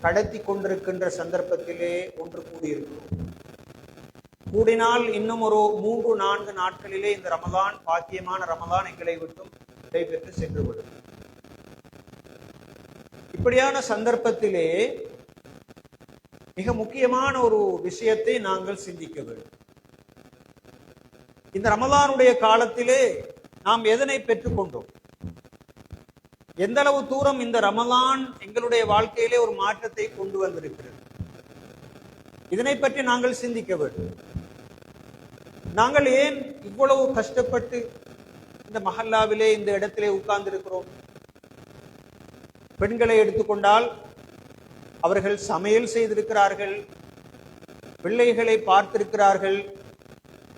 கடத்தி கொண்டிருக்கின்ற சந்தர்ப்பத்திலே ஒன்று கூடியிருக்கிறோம். கூடினால் இன்னும் ஒரு 3-4 நாட்களிலே இந்த ரமலான், பாக்கியமான ரமலான் எங்களை விட்டும் விடைபெற்று சென்றுவிடும். இப்படியான சந்தர்ப்பத்திலே மிக முக்கியமான ஒரு விஷயத்தை நாங்கள் சிந்திக்க வேண்டும். இந்த ரமலானுடைய காலத்திலே நாம் எதனை பெற்றுக்கொண்டோம்? எந்த அளவு தூரம் இந்த ரமலான் எங்களுடைய வாழ்க்கையிலே ஒரு மாற்றத்தை கொண்டு வந்திருக்கிறது? இதனை பற்றி நாங்கள் சிந்திக்க வேண்டும். நாங்கள் ஏன் இவ்வளவு கஷ்டப்பட்டு இந்த மஹல்லாவிலே, இந்த இடத்திலே உட்கார்ந்து இருக்கிறோம்? பெண்களை எடுத்துக்கொண்டால் அவர்கள் சமையல் செய்திருக்கிறார்கள், பிள்ளைகளை பார்த்திருக்கிறார்கள்,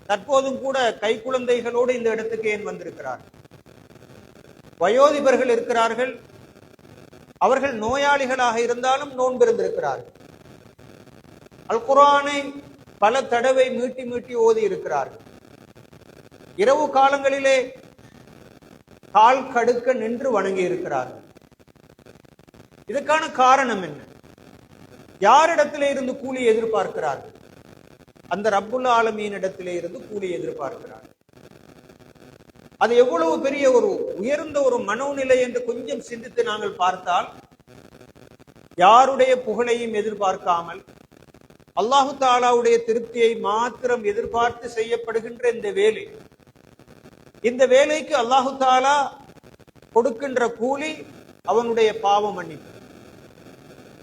தற்போதும் கூட கைக்குழந்தைகளோடு இந்த இடத்துக்கு ஏன் வந்திருக்கிறார்கள்? வயோதிபர்கள் இருக்கிறார்கள், அவர்கள் நோயாளிகளாக இருந்தாலும் நோன்பிருந்திருக்கிறார்கள். அல் குர்ஆனை பல தடவை மீட்டி மீட்டி ஓதி இருக்கிறார்கள். இரவு காலங்களிலே கால் கடுக்க நின்று வணங்கி இருக்கிறார்கள். இதுக்கான காரணம் என்ன? யாரிடத்திலே இருந்து கூலி எதிர்பார்க்கிறார்கள்? அந்த ரப்புல் ஆலமீன் இடத்திலே இருந்து கூலி எதிர்பார்க்கிறார்கள். அது எவ்வளவு பெரிய ஒரு உயர்ந்த ஒரு மனோநிலை என்று கொஞ்சம் சிந்தித்து நாங்கள் பார்த்தால், யாருடைய புகழையும் எதிர்பார்க்காமல் அல்லாஹு தாலாவுடைய திருப்தியை மாத்திரம் எதிர்பார்த்து செய்யப்படுகின்ற இந்த வேலைக்கு அல்லாஹு தாலா கொடுக்கின்ற கூலி அவனுடைய பாவ மன்னிப்பு.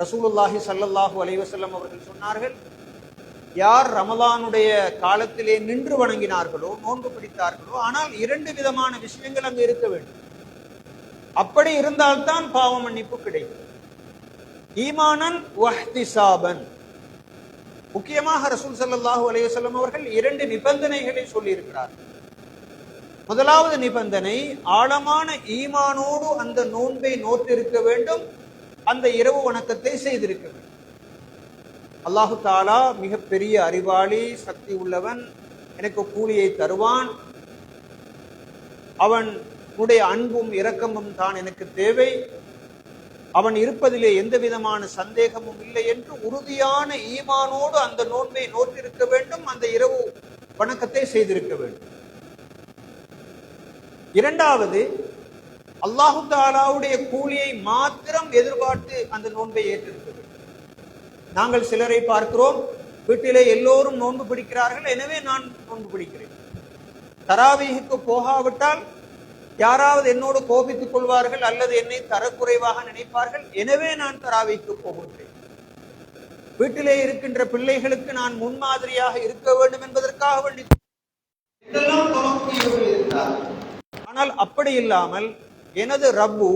ரசூலுல்லாஹி ஸல்லல்லாஹு அலைஹி வஸல்லம் அவர்கள் சொன்னார்கள், யார் ரமலானுடைய காலத்திலே நின்று வணங்கினார்களோ, நோன்பு பிடித்தார்களோ, ஆனால் 2 விதமான விஷயங்கள் அங்கு இருக்க வேண்டும். அப்படி இருந்தால்தான் பாவ மன்னிப்பு கிடைக்கும். ஈமானன் வஹ்திசாபன். முக்கியமாக ரசூல் ஸல்லல்லாஹு அலைஹி வஸல்லம் அவர்கள் 2 நிபந்தனைகளை சொல்லி இருக்கிறார்கள். முதலாவது நிபந்தனை, ஆழமான ஈமானோடு அந்த நோன்பை நோற்றிருக்க வேண்டும், அந்த இரவு வணக்கத்தை செய்திருக்க வேண்டும். அல்லாஹு தாலா மிகப்பெரிய அறிவாளி, சக்தி உள்ளவன், எனக்கு கூலியை தருவான், அவனுடைய அன்பும் இரக்கமும் தான் எனக்கு தேவை, அவன் இருப்பதிலே எந்த விதமான சந்தேகமும் இல்லை என்று உறுதியான ஈமானோடு அந்த நோன்பை நோற்றிருக்க வேண்டும், அந்த இரவு வணக்கத்தை செய்திருக்க வேண்டும். இரண்டாவது, அல்லாஹு தாலாவுடைய கூலியை மாத்திரம் எதிர்பார்த்து அந்த நோன்பை ஏற்றிருக்க வேண்டும். நாங்கள் சிலரை பார்க்கிறோம், வீட்டிலே எல்லோரும் நோன்பு பிடிக்கிறார்கள், எனவே நான் நோன்பு பிடிக்கிறேன். தராவீஹுக்கு போகாவிட்டால் யாராவது என்னோடு கோபித்துக் கொள்வார்கள் அல்லது என்னை தரக்குறைவாக நினைப்பார்கள், எனவே நான் தராவீஹுக்கு போகின்றேன். வீட்டிலே இருக்கின்ற பிள்ளைகளுக்கு நான் முன்மாதிரியாக இருக்க வேண்டும் என்பதற்காக வேண்டி ஆனால் அப்படி இல்லாமல் எனது ரப்பு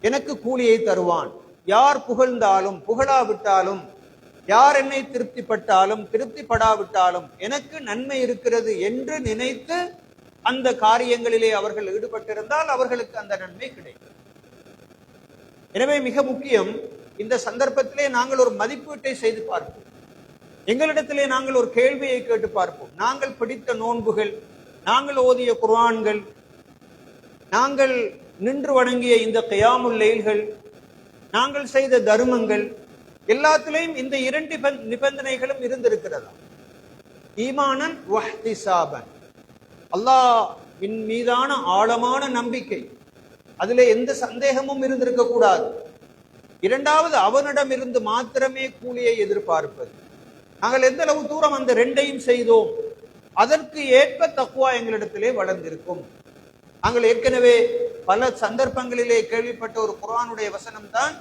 எனக்கு கூலியை தருவான், யார் புகழ்ந்தாலும் புகழாவிட்டாலும், யார் என்னை திருப்திப்பட்டாலும் திருப்திப்படாவிட்டாலும் எனக்கு நன்மை இருக்கிறது என்று நினைத்து அந்த காரியங்களிலே அவர்கள் ஈடுபட்டிருந்தால் அவர்களுக்கு அந்த நன்மை கிடைக்கும். எனவே மிக முக்கியம், இந்த சந்தர்ப்பத்திலே நாங்கள் ஒரு மதிப்பீட்டை செய்து பார்ப்போம். எங்களிடத்திலே நாங்கள் ஒரு கேள்வியை கேட்டு பார்ப்போம். நாங்கள் பிடித்த நோன்புகள், நாங்கள் ஓதிய குர்ஆன்கள், நாங்கள் நின்று வணங்கிய இந்த கியாமுல் லைல்கள், நாங்கள் செய்த தர்மங்கள் எல்லாத்திலையும் இந்த 2 நிபந்தனைகளும் இருந்திருக்கிறதா? ஈமானன் வஹ்திசாபன், அல்லாஹ்வின் மீதான ஆழமான நம்பிக்கை, அதிலே எந்த சந்தேகமும் இருந்திருக்க கூடாது. இரண்டாவது, அவனிடம் இருந்து மாத்திரமே கூலியை எதிர்பார்ப்பது. நாங்கள் எந்த அளவு தூரம் அந்த 2ஐயும் செய்தோம், அதற்கு ஏற்ப தக்வா எங்களிடத்திலே வளர்ந்திருக்கும். நாங்கள் ஏற்கனவே பல சந்தர்ப்பங்களிலே கேள்விப்பட்ட ஒரு குர்ஆனுடைய வசனம் தான்,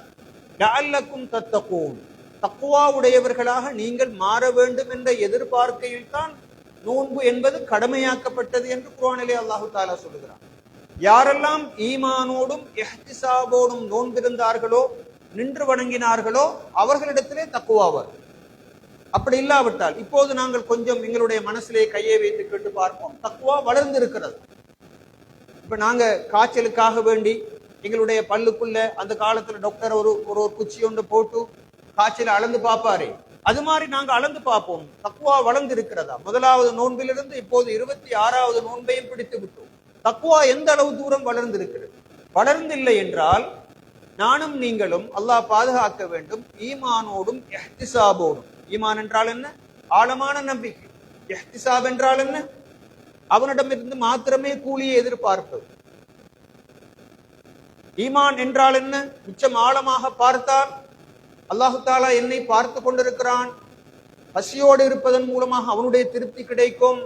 லஅல்லக்கும் தத்தகூன், தக்வா உடையவர்களாக நீங்கள் மாற வேண்டும் என்ற எதிர்பார்க்கையில் தான் நோன்பு என்பது கடமையாக்கப்பட்டது என்று குர்ஆனிலே அல்லாஹு தஆலா சொல்கிறார். யாரெல்லாம் ஈமானோடும் இஹ்திசாபோடும் நோன்பிருந்தார்களோ, நின்று வணங்கினார்களோ, அவர்களிடத்திலே தக்வா வரும். அப்படி இல்லாவிட்டால், இப்போது நாங்கள் கொஞ்சம் எங்களுடைய மனசிலே கையை வைத்து கேட்டு பார்ப்போம், தக்வா வளர்ந்திருக்கிறது. இப்ப நாங்க காய்ச்சலுக்காக வேண்டி எங்களுடைய பல்லுக்குள்ள அந்த காலத்துல டாக்டர் ஒரு குச்சி ஒன்று போட்டு காய்ச்சலை அளந்து பார்ப்பாரு, அது மாதிரி நாங்க அளந்து பார்ப்போம், தக்வா வளர்ந்து இருக்கிறதா. முதலாவது நோன்பிலிருந்து இப்போது 26வது நோன்பையும் பிடித்து விட்டோம். தக்வா எந்த அளவு தூரம் வளர்ந்திருக்கிறது? வளர்ந்தில்லை என்றால் நானும் நீங்களும் அல்லாஹ் பாதுகாக்க வேண்டும் ஈமானோடும் இஹ்திசாபோடும். ஈமான் என்றால் என்ன? ஆழமான நம்பிக்கை. இஹ்திசாப் என்றால் என்ன? அவனிடமிருந்து மாத்திரமே கூலியை எதிர்பார்ப்பது. ஈமான் என்றால் என்ன? மிச்சம் ஆழமாக பார்த்தால் அல்லாஹு தாலா என்னை பார்த்து கொண்டிருக்கிறான், பசியோடு இருப்பதன் மூலமாக அவனுடைய திருப்தி கிடைக்கும்,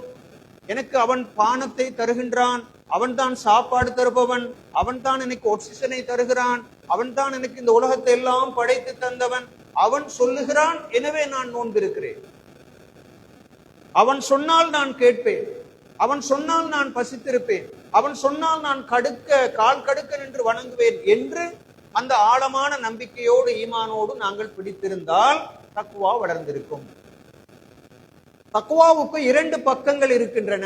எனக்கு அவன் பானத்தை தருகின்றான், அவன் தான் சாப்பாடு தருபவன், அவன் தான் எனக்கு ஆக்சிஜனை தருகிறான், அவன் தான் எனக்கு இந்த உலகத்தை எல்லாம் படைத்து தந்தவன், அவன் சொல்லுகிறான், எனவே நான் நோன்பிருக்கிறேன், அவன் சொன்னால் நான் கேட்பேன், அவன் சொன்னால் நான் பசித்திருப்பேன், அவன் சொன்னால் நான் கால் கடுக்க நின்று வணங்குவேன் என்று அந்த ஆழமான நம்பிக்கையோடு ஈமானோடு நாங்கள் பிடித்திருந்தால் தக்வா வளர்ந்திருக்கும். தக்வாவுக்கு 2 பக்கங்கள் இருக்கின்றன,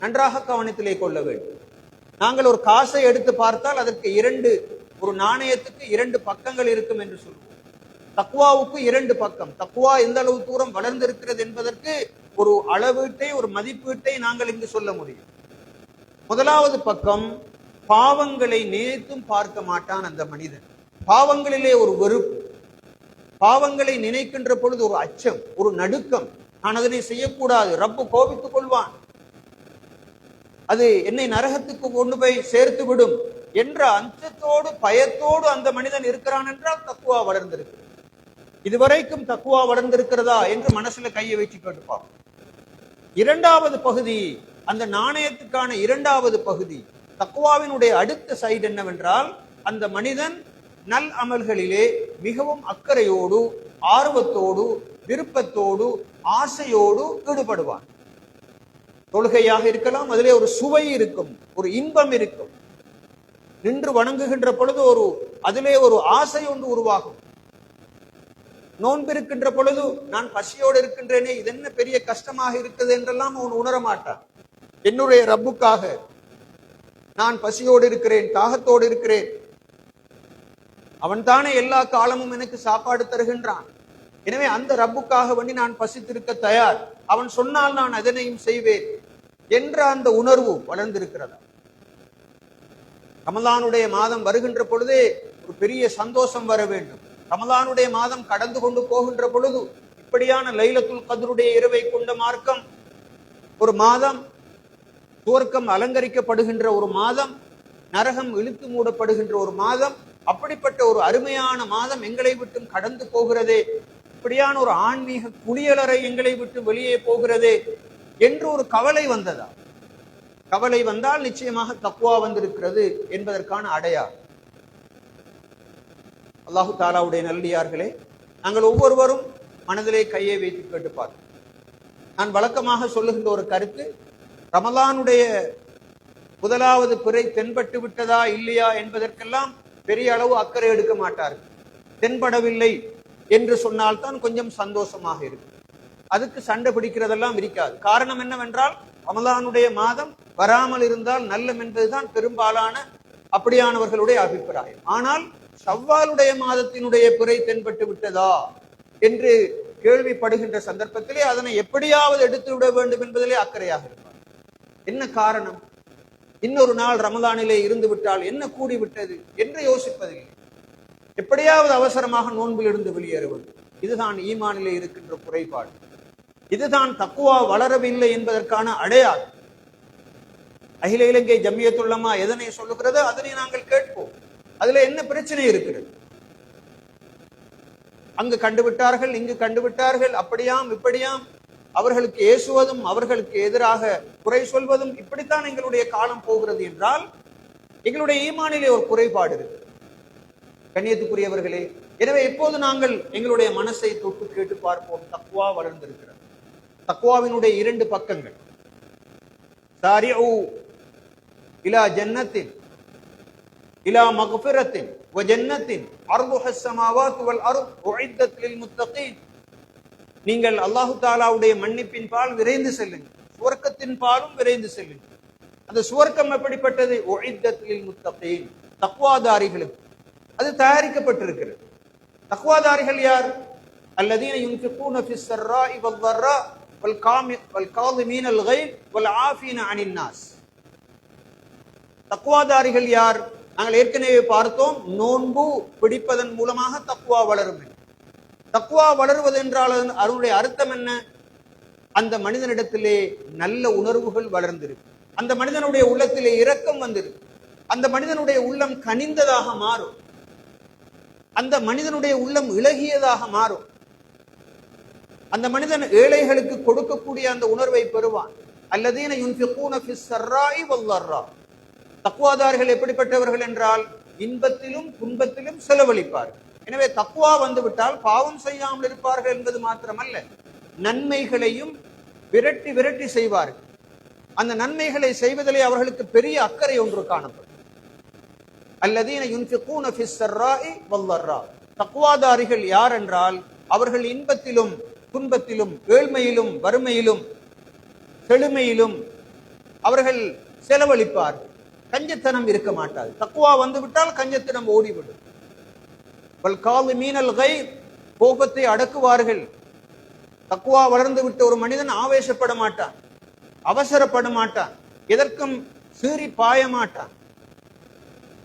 நன்றாக கவனத்திலே கொள்ள வேண்டும். நாங்கள் ஒரு காசை எடுத்து பார்த்தால் அதற்கு ஒரு நாணயத்துக்கு 2 பக்கங்கள் இருக்கும் என்று சொல்லுவோம். தக்வாவுக்கு 2 பக்கம். தக்வா எந்த அளவு தூரம் வளர்ந்திருக்கிறது என்பதற்கு ஒரு அளவீட்டை, ஒரு மதிப்பீட்டை நாங்கள் இங்கு சொல்ல முடியும். முதலாவது பக்கம், பாவங்களை நினைத்தும் பார்க்க மாட்டான் அந்த மனிதன். பாவங்களிலே ஒரு வெறுப்பு, பாவங்களை நினைக்கின்ற பொழுது ஒரு அச்சம், ஒரு நடுக்கம், நான் அதனை செய்யக்கூடாது, ரப்பு கோபித்துக் கொள்வான், அது என்னை நரகத்துக்கு கொண்டு போய் சேர்த்து விடும் என்ற அச்சத்தோடு பயத்தோடு அந்த மனிதன் இருக்கிறான் என்றால் தக்குவா வளர்ந்திருக்கு. இதுவரைக்கும் தக்குவா வளர்ந்திருக்கிறதா என்று மனசுல கையை வச்சு கேட்டுப்பான். 2வது பகுதி, அந்த நாணயத்துக்கான 2வது பகுதி, தக்குவாவினுடைய அடுத்த சைடு என்னவென்றால், அந்த மனிதன் நல் அமல்களிலே மிகவும் அக்கறையோடு, ஆர்வத்தோடு, விருப்பத்தோடு, ஆசையோடு ஈடுபடுவான். தொழுகையாக இருக்கலாம், அதிலே ஒரு சுவை இருக்கும், ஒரு இன்பம் இருக்கும். நின்று வணங்குகின்ற பொழுது அதிலே ஒரு ஆசை ஒன்று உருவாகும். நோன்பிருக்கின்ற பொழுது நான் பசியோடு இருக்கின்றேனே, இது என்ன பெரிய கஷ்டமாக இருக்குது என்றெல்லாம் அவன் உணர மாட்டான். என்னுடைய ரப்புக்காக நான் பசியோடு இருக்கிறேன், தாகத்தோடு இருக்கிறேன், அவன் தானே எல்லா காலமும் எனக்கு சாப்பாடு தருகின்றான், எனவே அந்த ரப்புக்காக வேண்டி நான் பசித்திருக்க தயார், அவன் சொன்னால் நான் அதனையும் செய்வேன் என்ற அந்த உணர்வு வளர்ந்திருக்கிறதா. ரமலானுடைய மாதம் வருகின்ற பொழுதே ஒரு பெரிய சந்தோஷம் வர வேண்டும். ரமலானுடைய மாதம் கடந்து கொண்டு போகின்ற பொழுது இப்படியான லைலத்துல் கத்ருடைய இரவை கொண்ட மார்க்கம், ஒரு மாதம் சுவர்க்கம் அலங்கரிக்கப்படுகின்ற ஒரு மாதம், நரகம் இழுத்து மூடப்படுகின்ற ஒரு மாதம், அப்படிப்பட்ட ஒரு அருமையான மாதம் எங்களை விட்டு கடந்து போகிறதே, இப்படியான ஒரு ஆன்மீக குளியலறை எங்களை விட்டு வெளியே போகிறதே என்று ஒரு கவலை வந்ததா? கவலை வந்தால் நிச்சயமாக தக்வா வந்திருக்கிறது என்பதற்கான அடையாளம். அல்லாஹு தாலாவுடைய நல்லடியார்களே, நாங்கள் ஒவ்வொருவரும் மனதிலே கையை வைத்து கேட்டுப்பார். நான் வழக்கமாக சொல்லுகின்ற ஒரு கருத்து, ரமலானுடைய முதலாவது பிறை தென்பட்டு விட்டதா இல்லையா என்பதற்கெல்லாம் பெரிய அளவு அக்கறை எடுக்க மாட்டார்கள். தென்படவில்லை என்று சொன்னால்தான் கொஞ்சம் சந்தோஷமாக இருக்கும். அதுக்கு சண்டை பிடிக்கிறதெல்லாம் இருக்காது. காரணம் என்னவென்றால், ரமலானுடைய மாதம் வராமல் இருந்தால் நல்லம் என்பதுதான் பெரும்பாலான அப்படியானவர்களுடைய அபிப்பிராயம். ஆனால் ஷவ்வாலுடைய மாதத்தினுடைய பிறை தென்பட்டு விட்டதா என்று கேள்விப்படுகின்ற சந்தர்ப்பத்திலே அதனை எப்படியாவது எடுத்து விட வேண்டும் என்பதிலே அக்கறையாக இருப்பார். என்ன காரணம்? இன்னொரு நாள் ரமலானிலே இருந்து விட்டால் என்ன கூடிவிட்டது என்று யோசிப்பதில்லை. எப்படியாவது அவசரமாக நோன்பில் இருந்து வெளியேறுவது. இதுதான் ஈமானிலே இருக்கின்ற குறைபாடு. இதுதான் தக்குவா வளரவில்லை என்பதற்கான அடையாளம். அகில இலங்கை ஜம்மியத்துல் உலமா எதனை சொல்லுகிறதோ அதனை நாங்கள் கேட்போம். அதுல என்ன பிரச்சனை இருக்கிறது? அங்கு கண்டுவிட்டார்கள், இங்கு கண்டுவிட்டார்கள், அப்படியாம் இப்படியாம், அவர்களுக்கு ஏசுவதும் அவர்களுக்கு எதிராக குறை சொல்வதும், இப்படித்தான் எங்களுடைய காலம் போகிறது என்றால் எங்களுடைய ஈமானிலே ஒரு குறைபாடு இருக்கு. கண்ணியத்துக்குரியவர்களே, எனவே எப்போது நாங்கள் எங்களுடைய மனசை தொட்டு கேட்டு பார்ப்போம், தக்வா வளர்ந்திருக்கிறது. தக்வாவினுடைய 2 பக்கங்கள், சாரிஉ இலா ஜன்னத்தின் இலா மக்ஃபிரத்தின் வ ஜன்னத்தின் அர்துஹஸ் ஸமாவாத்து வல் அர்து உஇத்தத் லில் முத்தகீன். நீங்கள் அல்லாஹு தாலாவுடைய மன்னிப்பின் பால் விரைந்து செல்லுங்கள், சுவர்க்கத்தின் பாலும் விரைந்து செல்லுங்கள். அந்த சுவர்க்கம் எப்படிப்பட்டது? உஇத்தத் லில் முத்தகீன், தக்வாதாரிகளுக்கு அது தயாரிக்கப்பட்டிருக்கிறது. தக்வாதாரிகள் யார்? அல்லதீன யுன்ஃபிகூன ஃபிஸ் ஸர்ராஇ வல் ضர்ரா வல் காலிமீனல் கைத் வல் ஆஃபீன அனின் நாஸ். தக்வாதாரிகள் யார்? நாங்கள் ஏற்கனவே பார்த்தோம், நோன்பு பிடிப்பதன் மூலமாக தக்வா வளரும். தக்வா வளருவது என்றால் அதனுடைய அர்த்தம் என்ன? அந்த மனிதனிடத்திலே நல்ல உணர்வுகள் வளர்ந்திருக்கு, அந்த மனிதனுடைய உள்ளத்திலே இரக்கம் வந்திருக்கு, அந்த மனிதனுடைய உள்ளம் கனிந்ததாக மாறும், அந்த மனிதனுடைய உள்ளம் இளகியதாக மாறும், அந்த மனிதன் ஏழைகளுக்கு கொடுக்கக்கூடிய அந்த உணர்வை பெறுவான். அல்லதீன யுன்ஃபிகூன ஃபிஸ் ஸர்ராஇ வல்-ضர்ரா. தக்வாதாரிகள் எப்படிப்பட்டவர்கள் என்றால் இன்பத்திலும் துன்பத்திலும் செலவழிப்பார்கள். எனவே தக்வா வந்துவிட்டால் பாவம் செய்யாமல் இருப்பார்கள் என்பது மாத்திரமல்ல, நன்மைகளையும் விரட்டி விரட்டி செய்வார்கள். அந்த நன்மைகளை செய்வதிலே அவர்களுக்கு பெரிய அக்கறை ஒன்று காணப்படும். அல்லதீன யுன்ஃபிகூன ஃபிஸ் ஸர்ராஇ வல்-ضர்ரா. தக்வாதாரிகள் யார் என்றால் அவர்கள் இன்பத்திலும் துன்பத்திலும் ஏழ்மையிலும் வறுமையிலும் செழுமையிலும் அவர்கள் செலவழிப்பார்கள். கஞ்சத்தனம் இருக்க மாட்டாது. தக்வா வந்துவிட்டால் கஞ்சத்தனம் ஓடிவிடும். வல்காலிமீனல் கைர், கோபத்தை அடக்குவார்கள். தக்வா வளர்ந்து விட்ட ஒரு மனிதன் ஆவேசப்பட மாட்டான், அவசரப்பட மாட்டான், எதற்கும் சீறி பாய மாட்டான்.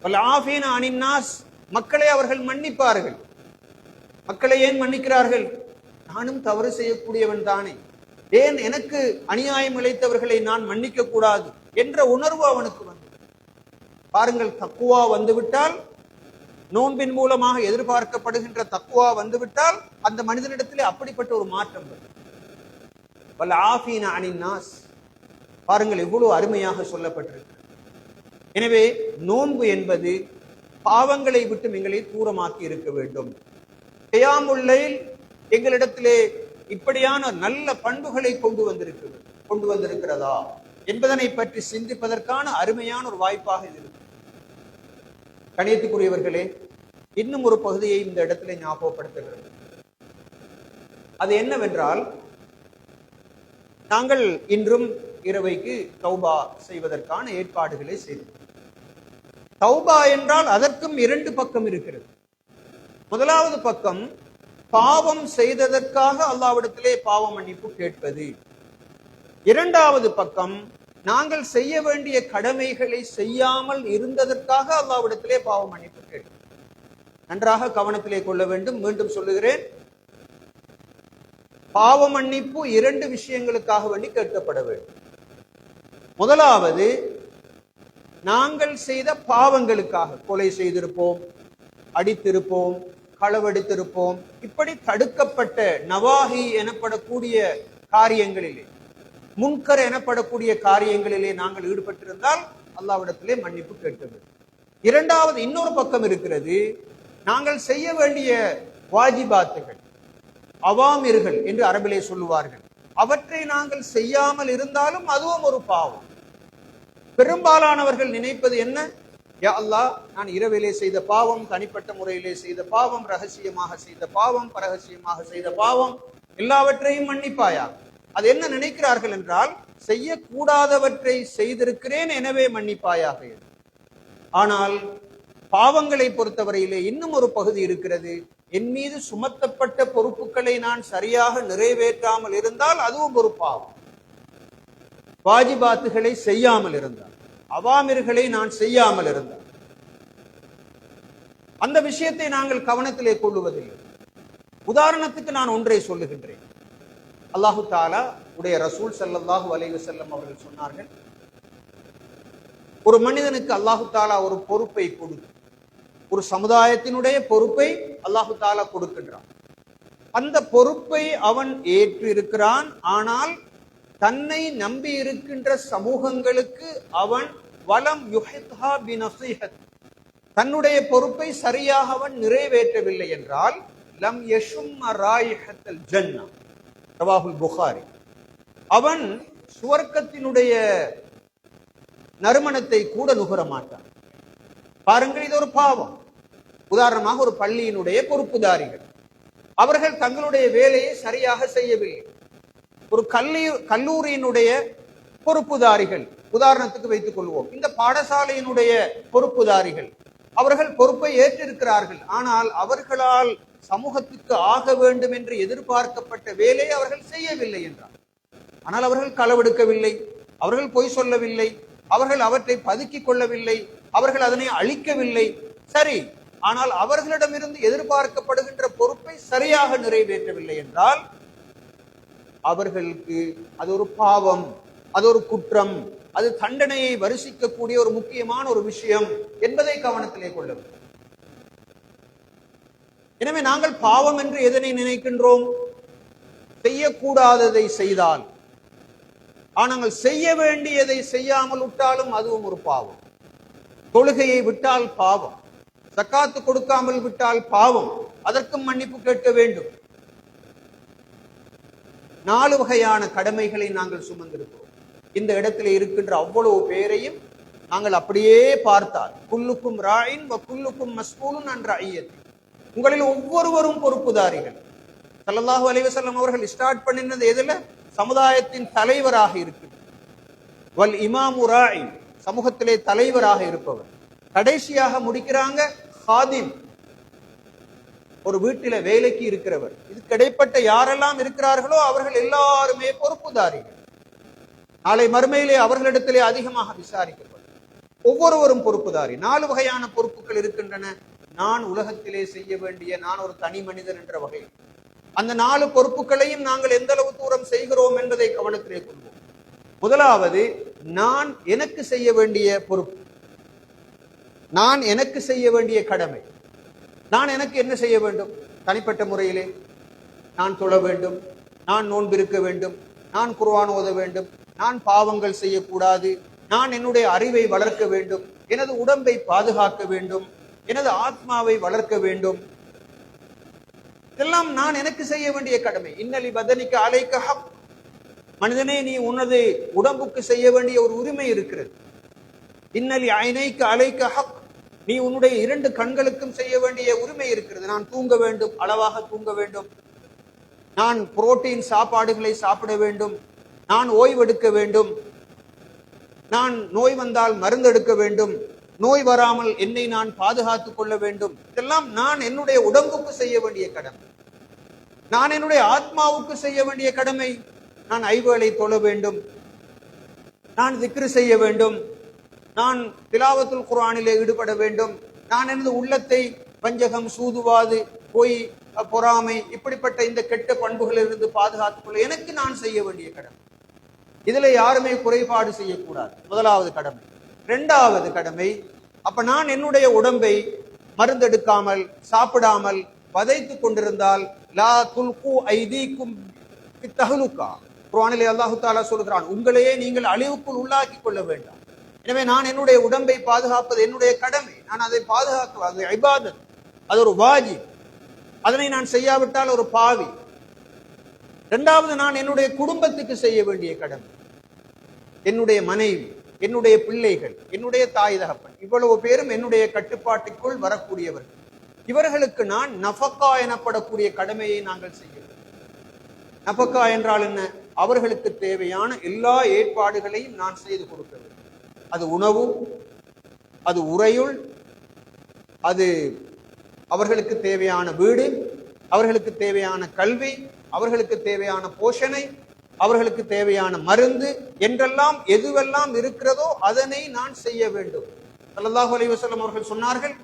வல்ஆஃபீன அனின் நாஸ், மக்களை அவர்கள் மன்னிப்பார்கள். மக்களை ஏன் மன்னிக்கிறார்கள்? நானும் தவறு செய்யக்கூடியவன் தானே, ஏன் எனக்கு அநியாயம் இழைத்தவர்களை நான் மன்னிக்க கூடாது என்ற உணர்வு அவனுக்கு வந்து பாருங்கள். தக்குவா வந்துவிட்டால், நோன்பின் மூலமாக எதிர்பார்க்கப்படுகின்ற தக்குவா வந்துவிட்டால் அந்த மனிதனிடத்திலே அப்படிப்பட்ட ஒரு மாற்றம் வரும். வல்ஆஃபீன அனின் நாஸ், பாருங்கள் எவ்வளவு அருமையாக சொல்லப்பட்டிருக்கு. எனவே நோன்பு என்பது பாவங்களை விட்டு எங்களை தூரமாக்கி இருக்க வேண்டும். கியாமுல் லைல் எங்களிடத்திலே இப்படியான நல்ல பண்புகளை கொண்டு வந்திருக்கிறதா என்பதனை பற்றி சிந்திப்பதற்கான அருமையான ஒரு வாய்ப்பாக இது இருக்கு. கணியத்துக்குரியவர்களே, இன்னும் ஒரு பகுதியை இந்த இடத்துல ஞாபகப்படுத்துகிறது. அது என்னவென்றால், நாங்கள் இன்றும் இரவைக்கு தௌபா செய்வதற்கான ஏற்பாடுகளை செய்தோம். தௌபா என்றால் அதற்கும் இரண்டு பக்கம் இருக்கிறது. முதலாவது பக்கம் பாவம் செய்ததற்காக அல்லாஹ்விடத்திலே பாவ மன்னிப்பு கேட்பது. இரண்டாவது பக்கம் நாங்கள் செய்ய வேண்டிய கடமைகளை செய்யாமல் இருந்ததற்காக அல்லாஹ்விடத்திலே பாவ மன்னிப்பு கேட்பது. நன்றாக கவனத்திலே கொள்ள வேண்டும். மீண்டும் சொல்லுகிறேன், பாவ மன்னிப்பு இரண்டு விஷயங்களுக்காக வேண்டி கேட்கப்பட வேண்டும். முதலாவது, நாங்கள் செய்த பாவங்களுக்காக, கொலை செய்திருப்போம், அடித்திருப்போம், களவெடுத்திருப்போம், இப்படி தடுக்கப்பட்ட நவாஹி எனப்படக்கூடிய காரியங்களிலே, முன்கர் எனப்படக்கூடிய காரியங்களிலே நாங்கள் ஈடுபட்டிருந்தால் அல்லாஹ்விடத்திலே மன்னிப்பு கேட்க வேண்டும். இரண்டாவது இன்னொரு பக்கம் இருக்கிறது, நாங்கள் செய்ய வேண்டிய வாஜிபாத்துகள், அவாமிர்கள் என்று அரபிலே சொல்லுவார்கள், அவற்றை நாங்கள் செய்யாமல் இருந்தாலும் அதுவும் ஒரு பாவம். பெரும்பாலானவர்கள் நினைப்பது என்ன? யா அல்லாஹ், நான் இரவிலே செய்த பாவம், தனிப்பட்ட முறையிலே செய்த பாவம், ரகசியமாக செய்த பாவம், பரகசியமாக செய்த பாவம், எல்லாவற்றையும் மன்னிப்பாயா. அது என்ன நினைக்கிறார்கள் என்றால், செய்யக்கூடாதவற்றை செய்திருக்கிறேன் எனவே மன்னிப்பாயாக. ஆனால் பாவங்களை பொறுத்தவரையிலே இன்னும் ஒரு பகுதி இருக்கிறது. என் மீது சுமத்தப்பட்ட பொறுப்புகளை நான் சரியாக நிறைவேற்றாமல் இருந்தால் அதுவும் ஒரு பாவம். வாஜிபாத்துகளை செய்யாமல் இருந்தால், அவாமிர்களை நான் செய்யாமல் இருந்தால், அந்த விஷயத்தை நாங்கள் கவனத்திலே கொள்ளுவதில்லை. உதாரணத்துக்கு நான் ஒன்றை சொல்லுகின்றேன். அல்லாஹு தஆலா உடைய ரசூல் ஸல்லல்லாஹு அலைஹி வஸல்லம் அவர்கள் சொன்னார்கள், ஒரு மனிதனுக்கு அல்லாஹு தஆலா ஒரு பொறுப்பை கொடுத்து, ஒரு சமுதாயத்தினுடைய பொறுப்பை அல்லாஹு தஆலா கொடுக்கின்றான். அந்த பொறுப்பை அவன் ஏற்று இருக்கிறான். ஆனால் தன்னை நம்பி இருக்கின்ற சமூகங்களுக்கு அவன் வலம் யுஹித்ஹா பினஸீஹத், தன்னுடைய பொறுப்பை சரியாக அவன் நிறைவேற்றவில்லை என்றால் லம் யஷும்ம ராயிஹத்தல் ஜன்னah, ரவாஹுல் புகாரி, அவன் சுவர்க்கத்தினுடைய நறுமணத்தை கூட நுகர மாட்டான். பாருங்கள், இது ஒரு பாவம். உதாரணமாக ஒரு பள்ளியினுடைய பொறுப்புதாரிகள், அவர்கள் தங்களுடைய வேலையை சரியாக செய்யவில்லை. ஒரு கல்லூரியினுடைய பொறுப்புதாரிகள், உதாரணத்துக்கு வைத்துக் கொள்வோம், இந்த பாடசாலையினுடைய பொறுப்புதாரிகள், அவர்கள் பொறுப்பை ஏற்றிருக்கிறார்கள். ஆனால் அவர்களால் சமூகத்துக்கு ஆக வேண்டும் என்று எதிர்பார்க்கப்பட்ட வேலையை அவர்கள் செய்யவில்லை என்றார். ஆனால் அவர்கள் களவெடுக்கவில்லை, அவர்கள் பொய் சொல்லவில்லை, அவர்கள் அவற்றை பதுக்கிக் கொள்ளவில்லை, அவர்கள் அதனை அளிக்கவில்லை, சரி. ஆனால் அவர்களிடமிருந்து எதிர்பார்க்கப்படுகின்ற பொறுப்பை சரியாக நிறைவேற்றவில்லை என்றால் அவர்களுக்கு அது ஒரு பாவம், அது ஒரு குற்றம், அது தண்டனையை வரிசிக்கக்கூடிய ஒரு முக்கியமான ஒரு விஷயம் என்பதை கவனத்திலே கொள்ள வேண்டும். எனவே நாங்கள் பாவம் என்று எதனை நினைக்கின்றோம்? செய்யக்கூடாததை செய்தால். ஆனால் செய்ய வேண்டியதை செய்யாமல் விட்டாலும் அதுவும் ஒரு பாவம். தொழுகையை விட்டால் பாவம், ஜக்காத்து கொடுக்காமல் விட்டால் பாவம், அதற்கும் மன்னிப்பு கேட்க வேண்டும். 4 வகையான கடமைகளை நாங்கள் சுமந்திருக்கிறோம். இந்த இடத்துல இருக்கின்ற அவ்வளவு பேரையும் நாங்கள் அப்படியே பார்த்தால், குல்லுக்கும் ராயின் வ குல்லுக்கும் மஸ்ஊலுன் அன் ரஅய்யத்தி, உங்களில் ஒவ்வொருவரும் பொறுப்புதாரிகள். ஸல்லல்லாஹு அலைஹி வஸல்லம் அவர்கள் ஸ்டார்ட் பண்ணினது எதுல? சமுதாயத்தின் தலைவராக இருக்கிறது. வல் இமாமு ராயின், சமூகத்திலே தலைவராக இருப்பவர். கடைசியாக முடிக்கிறாங்க ஹாதிம், ஒரு வீட்டில வேலைக்கு இருக்கிறவர். இது கிடைப்பட்ட யாரெல்லாம் இருக்கிறார்களோ அவர்கள் எல்லாருமே பொறுப்புதாரிகள். நாளை மறுமையிலே அவர்களிடத்திலே அதிகமாக விசாரிக்கப்படும். ஒவ்வொருவரும் பொறுப்புதாரி. 4 வகையான பொறுப்புகள் இருக்கின்றன. நான் உலகத்திலே செய்ய வேண்டிய, நான் ஒரு தனி மனிதன் என்ற வகையில் அந்த 4 பொறுப்புகளையும் நாங்கள் எந்த அளவு தூரம் செய்கிறோம் என்பதை கவனத்திலே கொள்வோம். முதலாவது, நான் எனக்கு செய்ய வேண்டிய பொறுப்பு, நான் எனக்கு செய்ய வேண்டிய கடமை. நான் எனக்கு என்ன செய்ய வேண்டும்? தனிப்பட்ட முறையிலே நான் தொழ வேண்டும், நான் நோன்பிருக்க வேண்டும், நான் குர்ஆன் ஓத வேண்டும், நான் பாவங்கள் செய்யக்கூடாது, நான் என்னுடைய அறிவை வளர்க்க வேண்டும், எனது உடம்பை பாதுகாக்க வேண்டும், எனது ஆத்மாவை வளர்க்க வேண்டும். இதெல்லாம் நான் எனக்கு செய்ய வேண்டிய கடமை. இன்னலி பதனிக்க அலைக்க ஹக், மனிதனே நீ உனது உடம்புக்கு செய்ய வேண்டிய ஒரு உரிமை இருக்கிறது. இன்னலி ஐனைக்க அலைக்க ஹக், நீ உன்னுடைய 2 கண்களுக்கும் செய்ய வேண்டிய உரிமை இருக்கிறது. நான் தூங்க வேண்டும், அளவாக தூங்க வேண்டும், நான் புரோட்டீன் சாப்பாடுகளை சாப்பிட வேண்டும், நான் ஓய்வெடுக்க வேண்டும், நான் நோய் வந்தால் மருந்தெடுக்க வேண்டும், நோய் வராமல் என்னை நான் பாதுகாத்துக் கொள்ள வேண்டும். இதெல்லாம் நான் என்னுடைய உடம்புக்கு செய்ய வேண்டிய கடமை. நான் என்னுடைய ஆத்மாவுக்கு செய்ய வேண்டிய கடமை. நான் 5 வேளை தொழ வேண்டும், நான் திக்ரு செய்ய வேண்டும், நான் திலாவத்துல் குர்ஆனிலே ஈடுபட வேண்டும், நான் எனது உள்ளத்தை வஞ்சகம், சூதுவாது, பொய், பொறாமை, இப்படிப்பட்ட இந்த கெட்ட பண்புகளிலிருந்து பாதுகாத்துக் கொள்ள எனக்கு நான் செய்ய வேண்டிய கடமை. இதுல யாருமே குறைபாடு செய்யக்கூடாது. முதலாவது கடமை. 2வது கடமை, அப்ப நான் என்னுடைய உடம்பை மருந்தெடுக்காமல் சாப்பிடாமல் வதைத்துக் கொண்டிருந்தால், லா துல்கு ஐதீக்கும் பித்தஹலுகா, குர்ஆனிலே அல்லாஹ் தஆலா சொல்கிறான், உங்களையே நீங்கள் அழிவுக்குள் உள்ளாக்கி கொள்ள வேண்டாம். எனவே நான் என்னுடைய உடம்பை பாதுகாப்பது என்னுடைய கடமை. நான் அதை பாதுகாக்க, அது இபாதத், அது ஒரு வாஜிப். அதனை நான் செய்யாவிட்டால் ஒரு பாவி. 2வது, நான் என்னுடைய குடும்பத்துக்கு செய்ய வேண்டிய கடமை. என்னுடைய மனைவி, என்னுடைய பிள்ளைகள், என்னுடைய தாய் தகப்பன், இவ்வளவு பேரும் என்னுடைய கட்டுப்பாட்டுக்குள் வரக்கூடியவர்கள். இவர்களுக்கு நான் நஃபக்கா எனப்படக்கூடிய கடமையை நாங்கள் செய்ய வேண்டும். நஃபக்கா என்றால் என்ன? அவர்களுக்கு தேவையான எல்லா ஏற்பாடுகளையும் நான் செய்து கொடுக்க வேண்டும். அது உணவு, அது உறையுள், அது அவர்களுக்கு தேவையான வீடு, அவர்களுக்கு தேவையான கல்வி, அவர்களுக்கு தேவையான போஷணை, அவர்களுக்கு தேவையான மருந்து என்றெல்லாம் எதுவெல்லாம் இருக்கிறதோ அதனை நான் செய்ய வேண்டும். ஸல்லல்லாஹு அலைஹி வஸல்லம் அவர்கள் சொன்னார்கள்,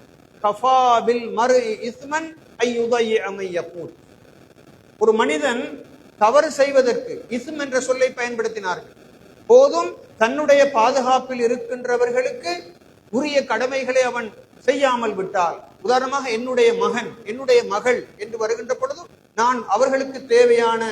கஃபா பில் மர்இ இஸ்மன் ஐயுதைய மை யகூல், ஒரு மனிதன் தவறு செய்வதற்கு இஸ்ம் என்ற சொல்லை பயன்படுத்தினார்கள். போதும் தன்னுடைய பாதுகாப்பில் இருக்கின்றவர்களுக்கு உரிய கடமைகளை அவன் செய்யாமல் விட்டால், உதாரணமாக என்னுடைய மகன், என்னுடைய மகள் என்று வருகின்ற பொழுது நான் அவர்களுக்கு தேவையான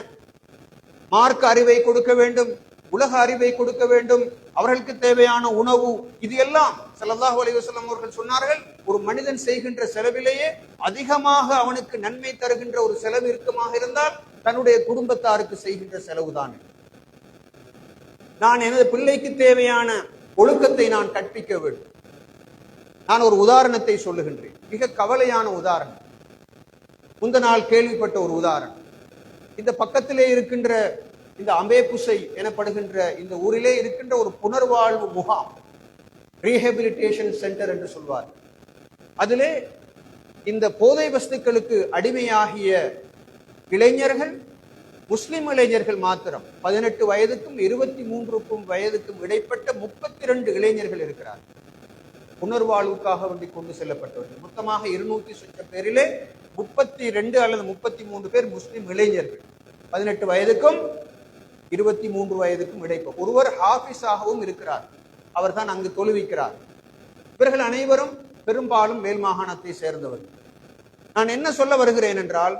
மார்க்க அறிவை கொடுக்க வேண்டும், உலக அறிவை கொடுக்க வேண்டும், அவர்களுக்கு தேவையான உணவு, இது எல்லாம் ஸல்லல்லாஹு அலைஹி வஸல்லம் அவர்கள் சொன்னார்கள், ஒரு மனிதன் செய்கின்ற செலவிலேயே அதிகமாக அவனுக்கு நன்மை தருகின்ற ஒரு செலவு இருக்குமாக இருந்தால் தன்னுடைய குடும்பத்தாருக்கு செய்கின்ற செலவுதான். நான் எனது பிள்ளைக்கு தேவையான ஒழுக்கத்தை நான் கற்பிக்க வேண்டும். நான் ஒரு உதாரணத்தை சொல்லுகின்றேன், மிக கவலையான உதாரணம். முந்த நாள் கேள்விப்பட்ட ஒரு உதாரணம். இந்த பக்கத்திலே இருக்கின்ற இந்த அம்பேபுசை எனப்படுகின்ற இந்த ஊரிலே இருக்கின்ற ஒரு புனர்வாழ்வு முகாம், ரீஹபிலிட்டேஷன் சென்டர் என்று சொல்வார். அதிலே இந்த போதை வஸ்துக்களுக்கு அடிமையாகிய இளைஞர்கள், முஸ்லிம் இளைஞர்கள் மாத்திரம் 18 வயதுக்கும் 23 வயதுக்கும் இடைப்பட்ட 32 இளைஞர்கள் இருக்கிறார். புனர்வாழ்வுக்காக வேண்டி கொண்டு செல்லப்பட்டவர்கள். மொத்தமாக 200 சொச்சம் பேரிலே 32 அல்லது 33 பேர் முஸ்லிம் இளைஞர்கள், 18 வயதுக்கும் 23 வயதுக்கும் இடைப்ப. ஒருவர் ஹாஃபிஸாகவும் இருக்கிறார், அவர் தான் அங்கு தொழுவிக்கிறார். இவர்கள் அனைவரும் பெரும்பாலும் மேல் மாகாணத்தை சேர்ந்தவர்கள். நான் என்ன சொல்ல வருகிறேன் என்றால்,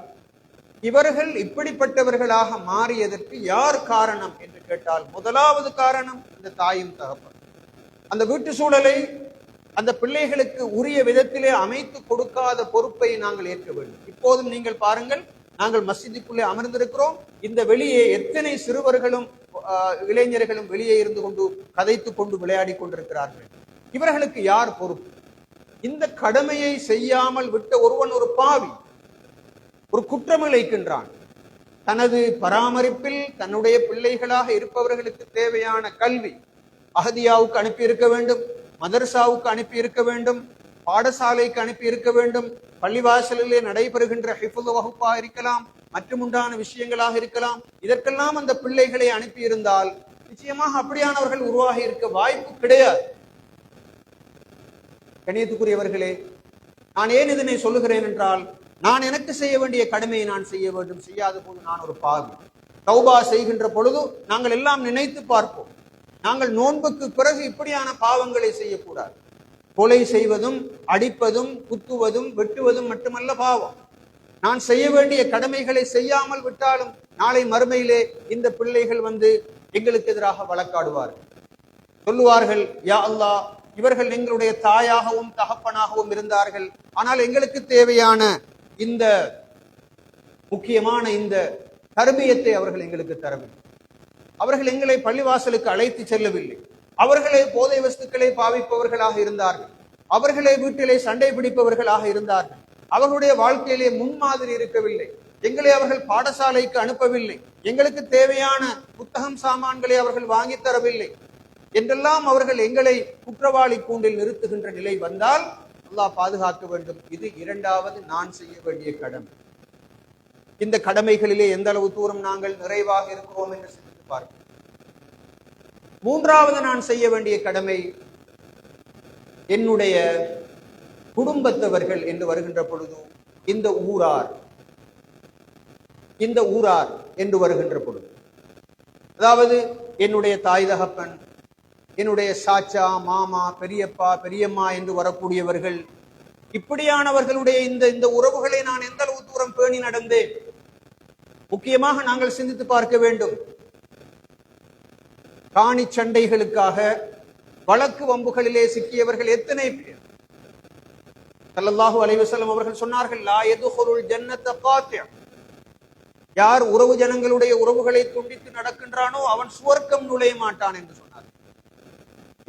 இவர்கள் இப்படிப்பட்டவர்களாக மாறியதற்கு யார் காரணம் என்று கேட்டால், முதலாவது காரணம் இந்த தாயும் தகப்பன். அந்த வீட்டு சூழலை அந்த பிள்ளைகளுக்கு உரிய விதத்திலே அமைத்து கொடுக்காத பொறுப்பை நாங்கள் ஏற்க வேண்டும். இப்போதும் நீங்கள் பாருங்கள், நாங்கள் மஸ்ஜிதுக்குள்ளே அமர்ந்திருக்கிறோம், இந்த வெளியே எத்தனை சிறுவர்களும் இளைஞர்களும் வெளியே இருந்து கொண்டு கதைத்துக் கொண்டு விளையாடி கொண்டிருக்கிறார்கள். இவர்களுக்கு யார் பொறுப்பு? இந்த கடமையை செய்யாமல் விட்ட ஒருவன் ஒரு பாவி, ஒரு குற்றம் இழைக்கின்றான். தனது பராமரிப்பில் தன்னுடைய பிள்ளைகளாக இருப்பவர்களுக்கு தேவையான கல்வி அஹதியாவுக்கு அனுப்பி இருக்க வேண்டும், மதர்சாவுக்கு அனுப்பி இருக்க வேண்டும், பாடசாலைக்கு அனுப்பி இருக்க வேண்டும், பள்ளிவாசலிலே நடைபெறுகின்ற ஹிஃபுல் வகுப்பா இருக்கலாம், மற்றுமுண்டான விஷயங்களாக இருக்கலாம். இதற்கெல்லாம் அந்த பிள்ளைகளை அனுப்பி இருந்தால் நிச்சயமாக அப்படியானவர்கள் உருவாகி இருக்க வாய்ப்பு கிடையாது. கணியத்துக்குரியவர்களே, நான் ஏன் இதனை சொல்லுகிறேன் என்றால், நான் எனக்கு செய்ய வேண்டிய கடமையை நான் செய்ய வேண்டும். செய்யாத போது நான் ஒரு பாவி. தௌபா செய்கின்ற பொழுது நாங்கள் எல்லாம் நினைத்து பார்ப்போம், நாங்கள் நோன்புக்கு பிறகு இப்படியான பாவங்களை செய்யக்கூடாது. கொலை செய்வதும் அடிப்பதும் குத்துவதும் வெட்டுவதும் மட்டுமல்ல பாவம். நான் செய்ய வேண்டிய கடமைகளை செய்யாமல் விட்டாலும் நாளை மறுமையிலே இந்த பிள்ளைகள் வந்து எங்களுக்கு எதிராக வழக்காடுவார்கள். சொல்லுவார்கள், யா அல்லாஹ், இவர்கள் எங்களுடைய தாயாகவும் தகப்பனாகவும் இருந்தார்கள், ஆனால் எங்களுக்கு தேவையான இந்த முக்கியமான இந்த தர்பியத்தை அவர்கள் எங்களுக்கு தரவில்லை. அவர்கள் எங்களை பள்ளிவாசலுக்கு அழைத்து செல்லவில்லை. அவர்களே போதை வஸ்துக்களை பாவிப்பவர்களாக இருந்தார்கள். அவர்களே வீட்டிலே சண்டை பிடிப்பவர்களாக இருந்தார்கள். அவர்களுடைய வாழ்க்கையிலே முன்மாதிரி இருக்கவில்லை. எங்களை அவர்கள் பாடசாலைக்கு அனுப்பவில்லை. எங்களுக்கு தேவையான புத்தகம் சாமான்களை அவர்கள் வாங்கி தரவில்லை என்றெல்லாம் அவர்கள் எங்களை குற்றவாளி கூண்டில் நிறுத்துகின்ற நிலை வந்தால் அல்லாஹ் பாதுகாக்க வேண்டும். இது இரண்டாவது நான் செய்ய வேண்டிய கடமை. இந்த கடமைகளிலே எந்த அளவு தூரம் நாங்கள் நிறைவாக இருக்கிறோம் என்று சிந்தித்து பார்க்கிறோம். மூன்றாவது நான் செய்ய வேண்டிய கடமை, என்னுடைய குடும்பத்தவர்கள் என்று வருகின்ற பொழுது இந்த ஊரார் என்று வருகின்ற பொழுது, அதாவது என்னுடைய தாய் தகப்பன், என்னுடைய சாச்சா, மாமா, பெரியப்பா, பெரியம்மா என்று வரக்கூடியவர்கள், இப்படியானவர்களுடைய இந்த உறவுகளை நான் எந்த அளவு தூரம் பேணி நடந்தேன். முக்கியமாக நாங்கள் சிந்தித்து பார்க்க வேண்டும். காணி சண்டைகளுக்காக வழக்கு வம்புகளிலே சிக்கியவர்கள் எத்தனை பேர்? ஸல்லல்லாஹு அலைஹி வஸல்லம் அவர்கள் சொன்னார்கள், லா யதுகுலுல் ஜன்னத காத்தி', யார் உறவு ஜனங்களுடைய உறவுகளை துண்டித்து நடக்கின்றானோ அவன் சுவர்க்கம் நுழைய மாட்டான் என்று சொன்னார்.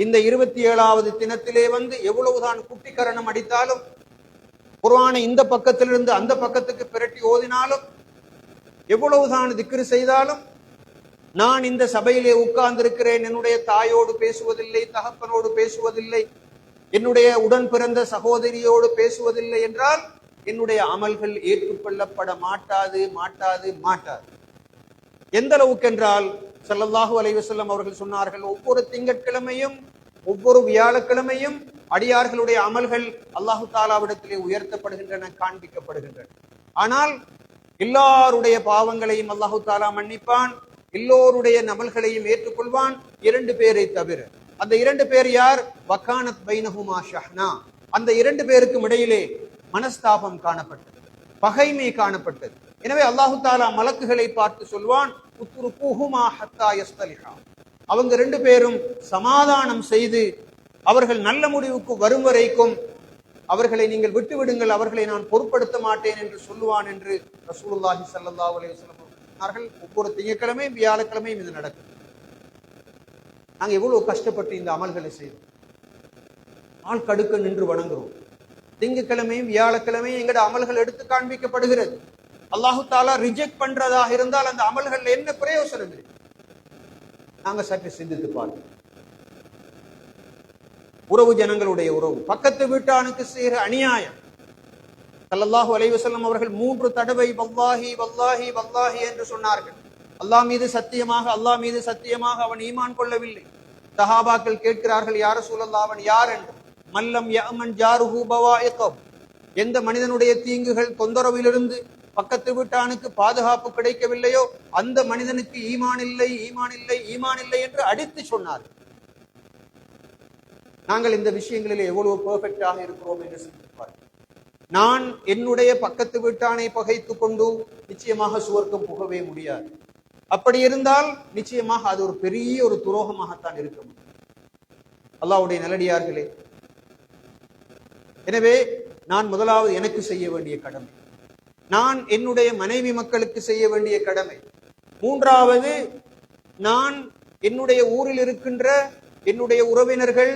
இந்த 27வது தினத்திலே வந்து எவ்வளவுதான் குட்டிக்கரணம் அடித்தாலும், குர்ஆனை இந்த பக்கத்திலிருந்து அந்த பக்கத்துக்கு பிரட்டி ஓதினாலும், எவ்வளவுதான் திக்ரு செய்தாலும், நான் இந்த சபையிலே உட்கார்ந்திருக்கிறேன், என்னுடைய தாயோடு பேசுவதில்லை, தகப்பனோடு பேசுவதில்லை, என்னுடைய உடன் பிறந்த சகோதரியோடு பேசுவதில்லை என்றால் என்னுடைய அமல்கள் ஏற்றுக்கொள்ளப்பட மாட்டாது. எந்த அளவுக்கு என்றால், ஸல்லல்லாஹு அலைஹி வஸல்லம் அவர்கள் சொன்னார்கள், ஒவ்வொரு திங்கட்கிழமையும் ஒவ்வொரு வியாழக்கிழமையும் அடியார்களுடைய அமல்கள் அல்லாஹு தாலாவிடத்திலே உயர்த்தப்படுகின்றன, காண்பிக்கப்படுகின்றன. ஆனால் எல்லாருடைய பாவங்களையும் அல்லாஹு தாலா மன்னிப்பான், எல்லோருடைய அமல்களையும் ஏற்றுக்கொள்வான், 2 பேரை தவிர. அந்த 2 பேர் யார்? வகானத் பைனஹுமா ஷஹ்னா. அந்த 2 பேருக்கும் இடையிலே மனஸ்தாபம் காணப்பட்டது, பகைமை காணப்பட்டது. எனவே அல்லாஹு தாலா மலக்குகளை பார்த்து சொல்வான், உத்ருகுஹுமா ஹத்தா யஸ்தலிஹா. அவங்க 2 பேரும் சமாதானம் செய்து அவர்கள் நல்ல முடிவுக்கு வரும் வரைக்கும் அவர்களை நீங்கள் விட்டுவிடுங்கள், அவர்களை நான் பொருட்படுத்த மாட்டேன் என்று சொல்லுவான் என்று ரசூலுல்லாஹி ஸல்லல்லாஹு அலைஹி வஸல்லம் சொன்னார்கள். ஒவ்வொரு திங்கட்கிழமையும் வியாழக்கிழமையும் இது நடக்கும். நாங்கள் எவ்வளவு கஷ்டப்பட்டு இந்த அமல்களை செய்தோம். நாள் கடுக்க நின்று வணங்குறோம். திங்கட்கிழமையும் வியாழக்கிழமையும் எங்கட அமல்கள் எடுத்து காண்பிக்கப்படுகிறது. அல்லாஹு தாலா ரிஜெக்ட் பண்றதாக இருந்தால் அந்த அமல்கள் என்ன பிரயோசனம் இருக்கு? நாங்க சற்று சிந்தித்து பார்ப்போம். உறவு ஜனங்களுடைய உறவு, பக்கத்து வீட்டானுக்கு செய்கிற அநியாயம். ஸல்லல்லாஹு அலைஹி வஸல்லம் அவர்கள் 3 தடவை வல்லாஹி வல்லாஹி வல்லாஹி என்று சொன்னார்கள். அல்லாஹ் மீது சத்தியமாக, அல்லாஹ் மீது சத்தியமாக அவன் ஈமான் கொள்ளவில்லை. சஹாபாக்கள் கேட்கிறார்கள், யா ரசூலல்லாஹ், அவன் யார் என்று. மல்லம் யஅமன் ஜாருஹு பவாயிகம். எந்த மனிதனுடைய தீங்குகள் தொந்தரவிலிருந்து பக்கத்து வீட்டானுக்கு பாதுகாப்பு கிடைக்கவில்லையோ அந்த மனிதனுக்கு ஈமான் இல்லை, ஈமான் இல்லை, ஈமான் இல்லை என்று அடித்து சொன்னார். நாங்கள் இந்த விஷயங்களில் எவ்வளவு பெர்ஃபெக்டாக இருக்கிறோம் என்று சிந்திப்பார். நான் என்னுடைய பக்கத்து வீட்டானை பகைத்துக் கொண்டு நிச்சயமாக சுவர்க்கம் புகவே முடியாது. அப்படி இருந்தால் நிச்சயமாக அது ஒரு பெரிய ஒரு துரோகமாகத்தான் இருக்க முடியும். அல்லாஹ்வுடைய நல்லடியார்களே, எனவே நான் முதலாவது எனக்கு செய்ய வேண்டிய கடமை, நான் என்னுடைய மனைவி மக்களுக்கு செய்ய வேண்டிய கடமை. மூன்றாவது, நான் என்னுடைய ஊரில் இருக்கின்ற என்னுடைய உறவினர்கள்,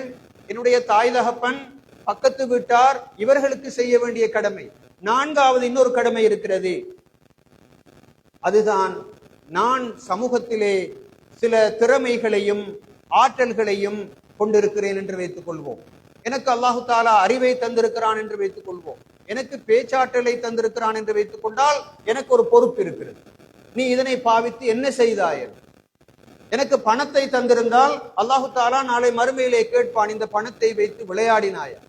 என்னுடைய தாய் தகப்பன், பக்கத்து வீட்டார், இவர்களுக்கு செய்ய வேண்டிய கடமை. நான்காவது இன்னொரு கடமை இருக்கிறது. அதுதான் நான் சமூகத்திலே சில திறமைகளையும் ஆற்றல்களையும் கொண்டிருக்கிறேன் என்று வைத்துக் கொள்வோம். எனக்கு அல்லாஹு தாலா அறிவை தந்திருக்கிறான் என்று வைத்துக் கொள்வோம். எனக்கு பேச்சாற்றலை தந்திருக்கிறான் என்று வைத்துக் கொண்டால் எனக்கு ஒரு பொறுப்பு இருக்கிறது. நீ இதனை பாவித்து என்ன செய்தாய்? எனக்கு பணத்தை தந்திருந்தால் அல்லாஹு தாலா நாளை மறுமையிலே கேட்பான், இந்த பணத்தை வைத்து விளையாடினாயா?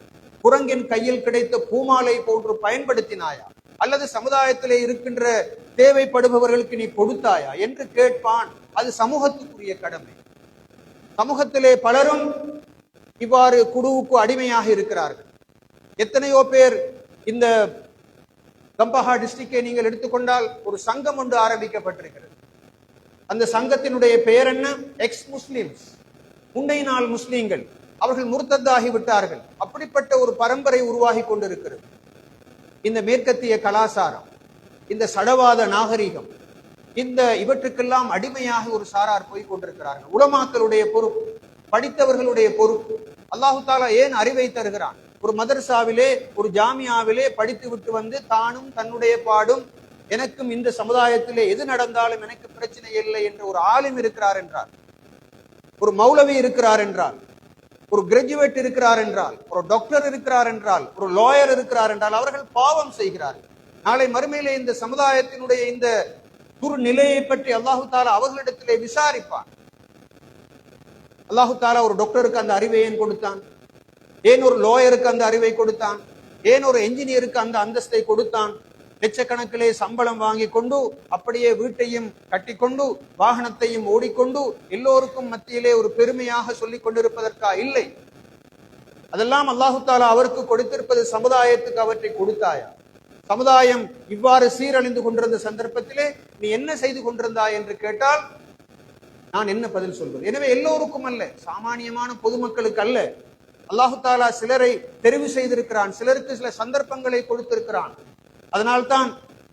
குரங்கின் கையில் கிடைத்த பூமாலை போன்று பயன்படுத்தினாயா? அல்லது சமுதாயத்திலே இருக்கின்ற தேவைப்படுபவர்களுக்கு நீ கொடுத்தாயா என்று கேட்பான். அது சமூகத்துக்குரிய கடமை. சமூகத்திலே பலரும் இவ்வாறு குடுவுக்கு அடிமையாக இருக்கிறார்கள். எத்தனையோ பேர் இந்த கம்பஹா டிஸ்ட்ரிக்டை நீங்கள் எடுத்துக்கொண்டால் ஒரு சங்கம் ஒன்று ஆரம்பிக்கப்பட்டிருக்கிறது. அந்த சங்கத்தினுடைய பெயர் என்ன? எக்ஸ் முஸ்லிம்ஸ், முன்னை நாள் முஸ்லீம்கள். அவர்கள் முர்த்தத்தாகி விட்டார்கள். அப்படிப்பட்ட ஒரு பரம்பரை உருவாகி கொண்டிருக்கிறது. இந்த மேற்கத்திய கலாச்சாரம், இந்த சடவாத நாகரிகம், இந்த இவற்றுக்கெல்லாம் அடிமையாக ஒரு சாரார் போய் கொண்டிருக்கிறார்கள். உலமாக்களுடைய பொறுப்பு, படித்தவர்களுடைய பொறுப்பு. அல்லாஹு தாலா ஏன் அறிவை தருகிறான்? ஒரு மதரசாவிலே, ஒரு ஜாமியாவிலே படித்து விட்டு வந்து தானும் தன்னுடைய பாடும், எனக்கும் இந்த சமுதாயத்திலே எது நடந்தாலும் எனக்கு பிரச்சனை இல்லை என்ற ஒரு ஆலிம் இருக்கிறார் என்றார், ஒரு மௌலவி இருக்கிறார் என்றால், ஒரு கிராஜுவேட் இருக்கிறார் என்றால், ஒரு டாக்டர் இருக்கிறார் என்றால், ஒரு லாயர் இருக்கிறார் என்றால் அவர்கள் பாவம் செய்கிறார்கள். நாளை மறுமையிலே இந்த சமுதாயத்தினுடைய இந்த துரு நிலையை பற்றி அல்லாஹு தாலா அவர்களிடத்திலே விசாரிப்பான். அல்லாஹு தாலா ஒரு டாக்டருக்கு அந்த அறிவை ஏன் கொடுத்தான்? ஏன் ஒரு லாயருக்கு அந்த அறிவை கொடுத்தான்? ஏன் ஒரு என்ஜினியருக்கு அந்த அந்தஸ்தை கொடுத்தான்? லட்சக்கணக்கிலே சம்பளம் வாங்கி கொண்டு அப்படியே வீட்டையும் கட்டிக்கொண்டு வாகனத்தையும் ஓடிக்கொண்டு எல்லோருக்கும் மத்தியிலே ஒரு பெருமையாக சொல்லிக் கொண்டிருப்பதற்கா? இல்லை. அதெல்லாம் அல்லாஹு தாலா அவருக்கு கொடுத்திருப்பது சமுதாயத்துக்கு அவற்றை கொடுத்தாயா? சமுதாயம் இவ்வாறு சீரழிந்து கொண்டிருந்த சந்தர்ப்பத்திலே நீ என்ன செய்து கொண்டிருந்தாய் என்று கேட்டால் நான் என்ன பதில் சொல்வது? எனவே எல்லோருக்கும் அல்ல, சாமானியமான பொதுமக்களுக்கு அல்ல. அல்லாஹு தாலா சிலரை தெரிவு செய்திருக்கிறான், சிலருக்கு சில சந்தர்ப்பங்களை கொடுத்திருக்கிறான். அதனால்தான்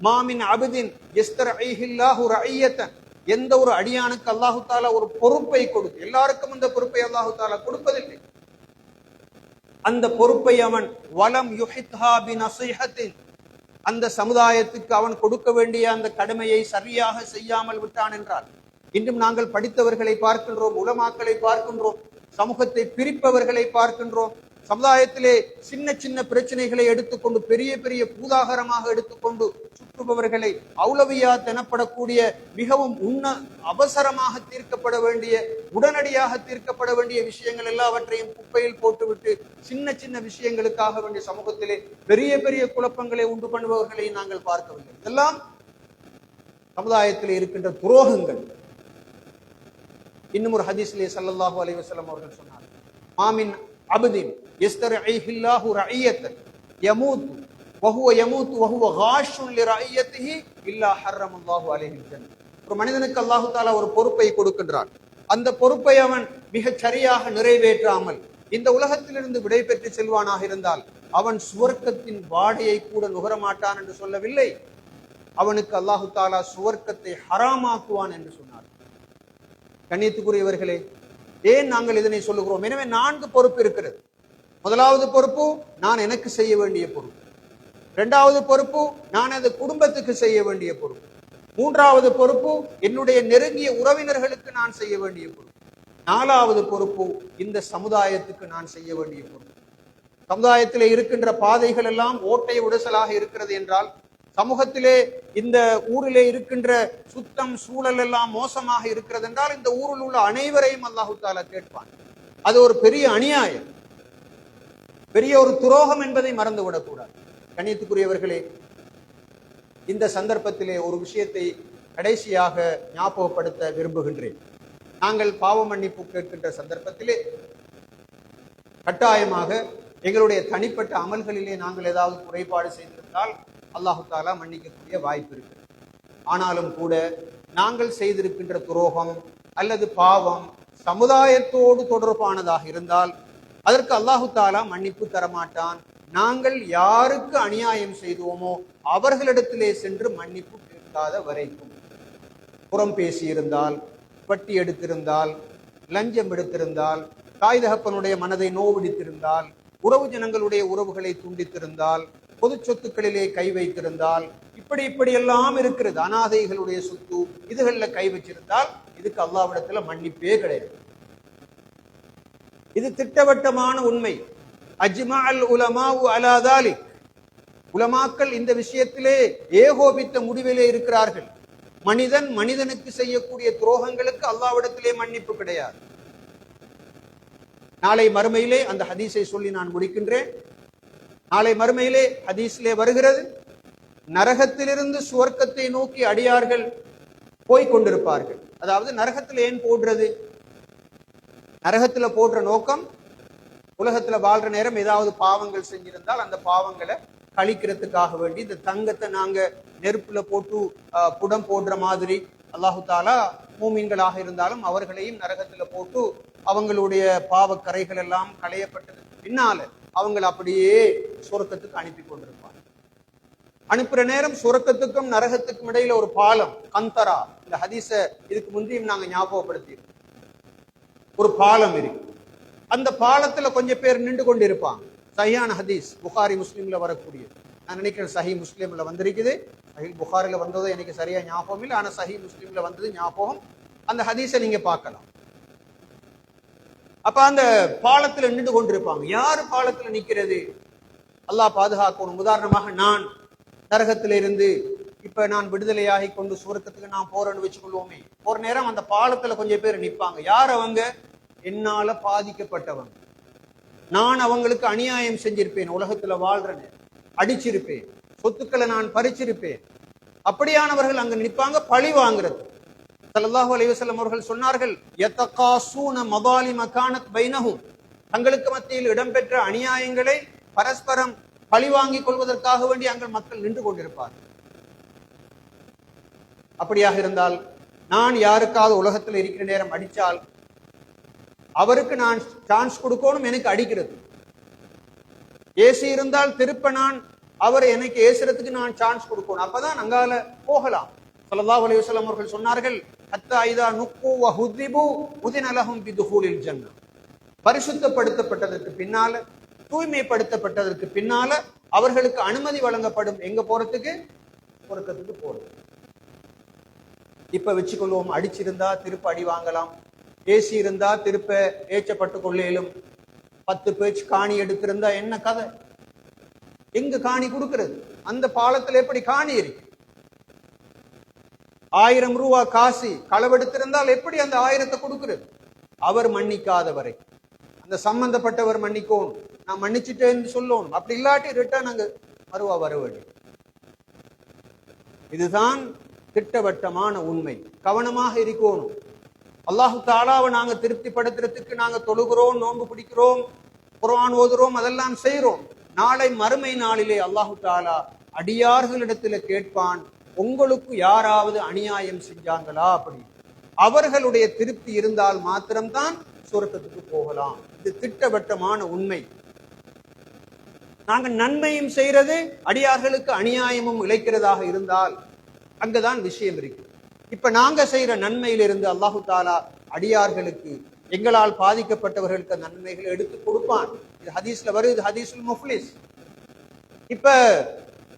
மாமின் அபதின் யஸ்தரஇஹில்லாஹு ரஅய்யத்தன், எந்த ஒரு அடியானுக்கு அல்லாஹு தாலா ஒரு பொறுப்பை கொடுத்து, எல்லாருக்கும் அந்த பொறுப்பை அல்லாஹு தாலா கொடுப்பதில்லை. அந்த பொறுப்பை அவன் வலம் யுஹித்ஹா பினஸீஹத்தின், அந்த சமுதாயத்துக்கு அவன் கொடுக்க வேண்டிய அந்த கடமையை சரியாக செய்யாமல் விட்டான் என்றால், இன்றும் நாங்கள் படித்தவர்களை பார்க்கின்றோம், உலமாக்களை பார்க்கின்றோம், சமூகத்தை பிரிப்பவர்களை பார்க்கின்றோம். சமுதாயத்திலே சின்ன சின்ன பிரச்சனைகளை எடுத்துக்கொண்டு பெரிய பெரிய பூதாகரமாக எடுத்துக்கொண்டு சுற்றுபவர்களை அவுலவியா எனப்படக்கூடிய மிகவும் அவசரமாக தீர்க்கப்பட வேண்டிய, உடனடியாக தீர்க்கப்பட வேண்டிய விஷயங்கள் எல்லாவற்றையும் குப்பையில் போட்டுவிட்டு சின்ன சின்ன விஷயங்களுக்காக வேண்டிய சமூகத்திலே பெரிய பெரிய குழப்பங்களை உண்டு பண்ணுபவர்களை நாங்கள் பார்க்கவில்லை. இதெல்லாம் சமுதாயத்திலே இருக்கின்ற துரோகங்கள். இன்னும் ஒரு ஹதீஸ்லே ஸல்லல்லாஹு அலைஹி வஸல்லம் அவர்கள் சொன்னார், மாமின் அபதின் யஸ்தரஇஹில்லாஹு ரஅய்யத்தன் யமூது வஹுவ யமூது வஹுவ காஷுன் லிரஅய்யத்திஹி இல்லா ஹர்ரமல்லாஹு அலைஹில் ஜன்னah. ஒரு மனிதனுக்கு அல்லாஹு தஆலா ஒரு பொறுப்பை கொடுக்கின்றான். அந்த பொறுப்பை அவன் மிகச் சரியாக நிறைவேற்றாமல் இந்த உலகத்திலிருந்து விடை பெற்று செல்வானாக இருந்தால் அவன் சுவர்க்கத்தின் வாடையை கூட நுகரமாட்டான் என்று சொல்லவில்லை, அவனுக்கு அல்லாஹு தஆலா சுவர்க்கத்தை ஹராமாக்குவான் என்று சொன்னார். கண்ணியத்துக்குரியவர்களே, ஏன் நாங்கள் இதனை சொல்லுகிறோம்? எனவே 4 பொறுப்பு இருக்கிறது. முதலாவது பொறுப்பு நான் எனக்கு செய்ய வேண்டிய பொறுப்பு. இரண்டாவது பொறுப்பு நான் அந்த குடும்பத்துக்கு செய்ய வேண்டிய பொறுப்பு. மூன்றாவது பொறுப்பு என்னுடைய நெருங்கிய உறவினர்களுக்கு நான் செய்ய வேண்டிய பொறுப்பு. நாலாவது பொறுப்பு இந்த சமுதாயத்துக்கு நான் செய்ய வேண்டிய பொறுப்பு. சமுதாயத்திலே இருக்கின்ற பாதைகள் எல்லாம் ஓட்டை உடசலாக இருக்கிறது என்றால், சமூகத்திலே இந்த ஊரிலே இருக்கின்ற சுத்தம் சூழல் எல்லாம் மோசமாக இருக்கிறது என்றால் இந்த ஊரில் உள்ள அனைவரையும் அல்லாஹு தஆலா கேட்பான். அது ஒரு பெரிய அநியாயம். பெரிய ஒரு துரோகம் என்பதை மறந்துவிடக்கூடாது. கண்ணியத்துக்குரியவர்களே, இந்த சந்தர்ப்பத்திலே ஒரு விஷயத்தை கடைசியாக ஞாபகப்படுத்த விரும்புகின்றேன். நாங்கள் பாவ மன்னிப்பு கேட்கின்ற சந்தர்ப்பத்திலே கட்டாயமாக எங்களுடைய தனிப்பட்ட அமல்களிலே நாங்கள் ஏதாவது குறைபாடு செய்திருந்தால் அல்லாஹு தாலா மன்னிக்கக்கூடிய வாய்ப்பு இருக்கு. ஆனாலும் கூட நாங்கள் செய்திருக்கின்ற துரோகம் அல்லது பாவம் சமுதாயத்தோடு தொடர்பானதாக இருந்தால் அதற்கு அல்லாஹு தாலா மன்னிப்பு தரமாட்டான். நாங்கள் யாருக்கு அநியாயம் செய்தோமோ அவர்களிடத்திலே சென்று மன்னிப்பு கேட்காத வரைக்கும், புறம் பேசியிருந்தால், பட்டி எடுத்திருந்தால், லஞ்சம் எடுத்திருந்தால், தாய் தகப்பனுடைய மனதை நோவிடித்திருந்தால், உறவு ஜனங்களுடைய உறவுகளை துண்டித்திருந்தால், பொது சொத்துக்களிலே கை வைத்திருந்தால், இப்படி எல்லாம் இருக்கிறது. அனாதைகளுடைய சொத்து இதுகள்ல கை வச்சிருந்தால் இதுக்கு அல்லாஹ்விடத்துல மன்னிப்பே கிடையாது. இது திட்டவட்டமான உண்மை. அஜ்மஅல் உலமாஉ அலா தாலிக், உலமாக்கள் இந்த விஷயத்திலே ஏகோபித்த முடிவிலே இருக்கிறார்கள். மனிதன் மனிதனுக்கு செய்யக்கூடிய துரோகங்களுக்கு அல்லாஹ்விடத்திலே மன்னிப்பு கிடையாது. நாளை மறுமையிலே அந்த ஹதீஸை சொல்லி நான் முடிக்கின்றேன். நாளை மறுமையிலே ஹதீஸிலே வருகிறது, நரகத்திலிருந்து சுவர்க்கத்தை நோக்கி அடியார்கள் போய்கொண்டிருப்பார்கள். அதாவது நரகத்தில் ஏன் போடுறது? நரகத்துல போடுற நோக்கம், உலகத்துல வாழ்ற நேரம் ஏதாவது பாவங்கள் செஞ்சிருந்தால் அந்த பாவங்களை கழிக்கிறதுக்காக வேண்டி, இந்த தங்கத்தை நாங்க நெருப்புல போட்டு புடம் போடுற மாதிரி அல்லாஹு தாலா மூமின்களாக இருந்தாலும் அவர்களையும் நரகத்துல போட்டு அவங்களுடைய பாவ கரைகள் எல்லாம் களையப்பட்டதுக்கு பின்னால அவங்களை அப்படியே சுரக்கத்துக்கு அனுப்பி கொண்டிருப்பாங்க. அனுப்புற நேரம் சுரக்கத்துக்கும் நரகத்துக்கும் இடையில ஒரு பாலம், கந்தரா, இந்த ஹதீஸ இதுக்கு முந்தையும் நாங்க ஞாபகப்படுத்தி, ஒரு பாலம் இருக்கு. அந்த பாலத்துல கொஞ்சம் பேர் நின்று கொண்டு இருப்பாங்க. சஹியான ஹதீஸ், புகாரி முஸ்லீம்ல வரக்கூடிய, நான் நினைக்கிறேன் சஹி முஸ்லீம்ல வந்திருக்குது. சஹி புகாரில வந்ததோ எனக்கு சரியா ஞாபகம் இல்லை, ஆனா சஹி முஸ்லீம்ல வந்தது ஞாபகம். அந்த ஹதீஸை நீங்க பார்க்கலாம். அப்ப அந்த பாலத்துல நின்று கொண்டிருப்பாங்க. யாரு பாலத்துல நிக்கிறது? அல்லாஹ் பாதுகாக்கணும். உதாரணமாக நான் நரகத்தில இருந்து இப்ப நான் விடுதலையாகி கொண்டு சுவர்க்கத்துக்கு நான் போறேன்னு வச்சுக்கொள்வோமே. ஒரு நேரம் அந்த பாலத்துல கொஞ்சம் பேர் நிற்பாங்க. யார் அவங்க? என்னால பாதிக்கப்பட்டவங்க. நான் அவங்களுக்கு அநியாயம் செஞ்சிருப்பேன், உலகத்துல வாழ்றேன், அடிச்சிருப்பேன், சொத்துக்களை நான் பறிச்சிருப்பேன். அப்படியானவர்கள் அங்க நிற்பாங்க பழி வாங்குறது. ஸல்லல்லாஹு அலைஹி வஸல்லம் அவர்கள் சொன்னார்கள், யதகாஸூன மதாலிம கானத் பைனஹும், தங்களுக்கு மத்தியில் இடம்பெற்ற அநியாயங்களை பரஸ்பரம் பழி வாங்கிக் கொள்வதற்காக வேண்டி அங்கே மக்கள் நின்று கொண்டிருப்பார்கள். அப்படியாக இருந்தால் நான் யாருக்காவது உலகத்தில் இருக்கிற நேரம் அடிச்சால் அவருக்கு நான் சான்ஸ் கொடுக்கணும், எனக்கு அடிக்கிறது. ஏசி இருந்தால் திருப்ப நான் அவர் எனக்கு ஏசுறதுக்கு நான் சான்ஸ் கொடுக்கணும். அப்பதான் அங்கால போகலாம். ஸல்லல்லாஹு அலைஹி வஸல்லம் அவர்கள் சொன்னார்கள், ஹத்தா இதா நுக்கு வ ஹுதிபு உதின லஹும் பிதுஹூலில் ஜன்னah, பரிசுத்தப்படுத்தப்பட்டதற்கு பின்னால, தூய்மைப்படுத்தப்பட்டதற்கு பின்னால அவர்களுக்கு அனுமதி வழங்கப்படும். எங்க போறதுக்கு? சொர்க்கத்துக்கு போறது. இப்ப வச்சுக்கொள்வோம், அடிச்சிருந்தா திருப்ப அடி வாங்கலாம், பேசி இருந்தா திருப்ப ஏச்சப்பட்டு கொள்ளையிலும், 10 பேச்சு காணி எடுத்திருந்தா என்ன கதை? எங்க காணி கொடுக்கிறது? அந்த பாலத்துல எப்படி காணி இருக்கு? 1000 ரூபாய் காசு களவெடுத்திருந்தால் எப்படி அந்த 1000 கொடுக்கிறது? அவர் மன்னிக்காதவரை அந்த சம்பந்தப்பட்டவர் மன்னிக்கணும், நான் மன்னிச்சுட்டேன்னு சொல்லணும். அப்படி இல்லாட்டி ரிட்டர்ன் அங்க மறுவா வர வேண்டும். இதுதான் திட்டவட்டமான உண்மை. கவனமாக இருக்கணும். அல்லாஹு தாலாவை நாங்க திருப்திப்படுத்துறதுக்கு நாங்க தொழுகிறோம், நோன்பு பிடிக்கிறோம், குர்ஆன் ஓதுறோம், அதெல்லாம் செய்யறோம். நாளை மறுமை நாளிலே அல்லாஹு தாலா அடியார்களிடத்துல கேட்பான், உங்களுக்கு யாராவது அநியாயம் செஞ்சாங்களா? அப்படி அவர்களுடைய திருப்தி இருந்தால் மாத்திரம்தான் சொர்க்கத்துக்கு போகலாம். இது திட்டவட்டமான உண்மை. நாங்க நன்மையும் செய்யறது, அடியார்களுக்கு அநியாயமும் இழைக்கிறதாக இருந்தால் அங்கதான் விஷயம் இருக்கு. இப்ப நாங்க செய்யற நன்மையிலிருந்து அல்லாஹு தாலா அடியார்களுக்கு, எங்களால் பாதிக்கப்பட்டவர்களுக்கு நன்மைகளை எடுத்து கொடுப்பான். இது ஹதீஸ்ல வருது, ஹதீஸுல் முஃப்லிஸ். இப்ப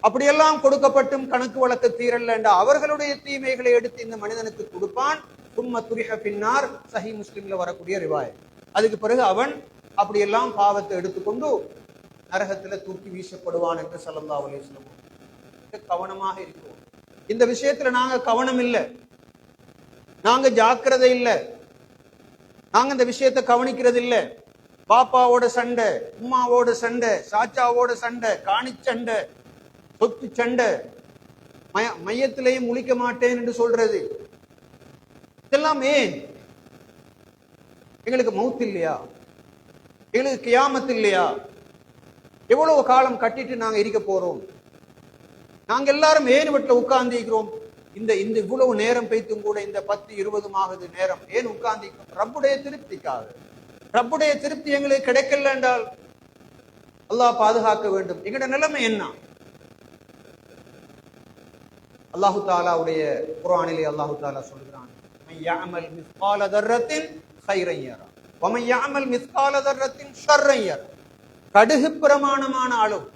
அப்படியெல்லாம் கொடுக்கப்பட்டும் கணக்கு வழக்கு தீரல்ல என்ற அவர்களுடைய தீமைகளை எடுத்து இந்த மனிதனுக்கு கொடுப்பான். சும்ம துரிஹ பின்னார், சஹி முஸ்லிம்ல வரக்கூடிய ரிவாயத். அதுக்கு பிறகு அவன் அப்படியெல்லாம் பாவத்தை எடுத்துக்கொண்டு நரகத்துல தூக்கி வீசப்படுவான் என்று ஸல்லல்லாஹு அலைஹி வஸல்லம். கவனமாக இருக்கும். இந்த விஷயத்துல நாங்க கவனம் இல்லை, நாங்க ஜாக்கிரதை இல்லை, நாங்க இந்த விஷயத்தை கவனிக்கிறது இல்லை. பாப்பாவோட சண்டை, உம்மாவோட சண்டை, சாச்சாவோட சண்டை, காணிச்சண்டை, சொத்து சண்டை, மையத்திலேயும் முழிக்க மாட்டேன் என்று சொல்றது. இதெல்லாம் ஏன்? எங்களுக்கு மௌத் இல்லையா? எங்களுக்கு கியாமத் இல்லையா? எவ்வளவு காலம் கட்டிட்டு நாங்க இருக்க போறோம்? நாங்க எல்லாரும் ஏன் வீட்டுல உட்கார்ந்து இருக்கிறோம்? இந்த இவ்வளவு நேரம் பெய்த்தும் கூட இந்த 10-20 ஆகுது நேரம் ஏன் உட்கார்ந்து? ரப்புடைய திருப்திக்காக. ரப்புடைய திருப்தி எங்களுக்கு கிடைக்கல என்றால் அல்லாஹ் பாதுகாக்க வேண்டும். எங்கட நிலைமை என்ன? அல்லாஹு தாலாவுடைய குர்ஆனிலே அல்லாஹு தாலா சொல்கிறான், யஅமல் மிஸ்கால தர்ரத்தின் கைரன் யரா வமன் யஅமல் மிஸ்கால தர்ரத்தின் ஷர்ரன் யரா. கடுகு பிரமாணமான அளவு,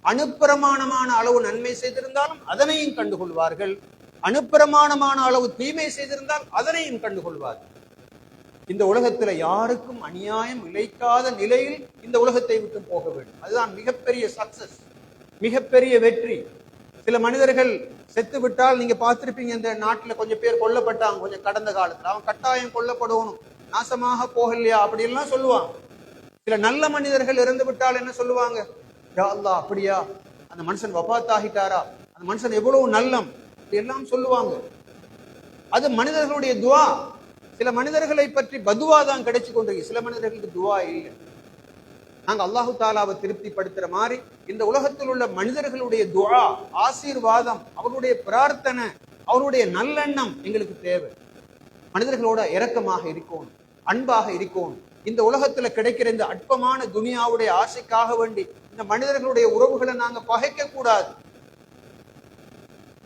அணுப்பிரமாணமான அளவு நன்மை செய்திருந்தாலும் அதனையும் கண்டுகொள்வார்கள். அணுப்பிரமாணமான அளவு தீமை செய்திருந்தால் அதனையும் கண்டுகொள்வார்கள். இந்த உலகத்துல யாருக்கும் அநியாயம் இழைக்காத நிலையில் இந்த உலகத்தை விட்டு போக வேண்டும். அதுதான் மிகப்பெரிய சக்சஸ், மிகப்பெரிய வெற்றி. சில மனிதர்கள் செத்து விட்டால் நீங்க பார்த்திருப்பீங்க, இந்த நாட்டுல கொஞ்சம் பேர் கொல்லப்பட்டாங்க கொஞ்சம் கடந்த காலத்துல. அவன் கட்டாயம் கொல்லப்படணும், நாசமாக போகலையா அப்படி எல்லாம் சொல்லுவாங்க. சில நல்ல மனிதர்கள் இறந்து விட்டால் என்ன சொல்லுவாங்க? யா அல்லாஹ், அப்படியா, அந்த மனுஷன் வஃபாத் ஆகிட்டாரா, அந்த மனுஷன் எவ்வளவு நல்லம் எல்லாம் சொல்லுவாங்க. அது மனிதர்களுடைய துவா. சில மனிதர்களை பற்றி பதுவா தான் கிடைச்சு கொண்டிருக்கு, சில மனிதர்களுக்கு துவா இல்லை. நாங்க அல்லாஹு தாலாவை திருப்திப்படுத்துற மாதிரி இந்த உலகத்தில் உள்ள மனிதர்களுடைய துவா, ஆசீர்வாதம், அவருடைய பிரார்த்தனை, அவருடைய நல்லெண்ணம் எங்களுக்கு தேவை. மனிதர்களோட இரக்கமாக இருக்கணும், அன்பாக இருக்கணும். இந்த உலகத்துல கிடைக்கிற இந்த அற்பமான துனியாவுடைய ஆசைக்காக வேண்டி இந்த மனிதர்களுடைய உறவுகளை நாங்க பகைக்க கூடாது.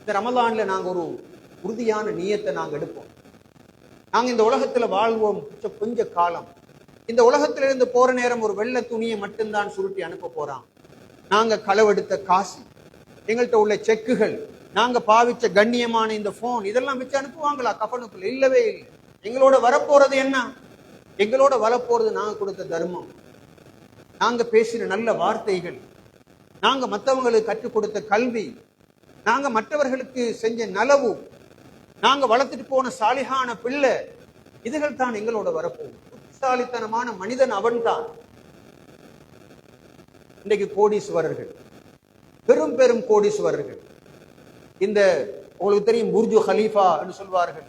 இந்த ரமலான்ல நாங்க ஒரு உறுதியான நியத்தை நாங்க எடுப்போம். நாங்க இந்த உலகத்துல வாழ்வோம் கொஞ்ச காலம். இந்த உலகத்திலிருந்து போற நேரம் ஒரு வெள்ளை துணியை மட்டும்தான் சுருட்டி அனுப்ப போறான். நாங்க களவெடுத்த காசு, எங்கள்கிட்ட உள்ள செக்குகள், நாங்க பாவிச்ச கண்ணியமான இந்த போன், இதெல்லாம் வச்சு அனுப்புவாங்களா கஃபனுக்குள்ள? இல்லவே இல்லை. எங்களோட வரப்போறது என்ன? எங்களோட வரப்போறது நாங்க கொடுத்த தர்மம், நாங்க பேசின நல்ல வார்த்தைகள், நாங்க மற்றவங்களுக்கு கற்றுக் கொடுத்த கல்வி, நாங்க மற்றவர்களுக்கு செஞ்ச நலவு, நாங்க வளர்த்துட்டு போன சாலிகான பிள்ளை, இதுகள் தான் எங்களோட வரப்போகும். புத்திசாலித்தனமான மனிதன் அவன் தான். இன்றைக்கு கோடீஸ்வரர்கள், பெரும் பெரும் கோடீஸ்வரர்கள், இந்த உங்களுக்கு தெரியும் புர்ஜு ஹலீஃபா என்று சொல்வார்கள்.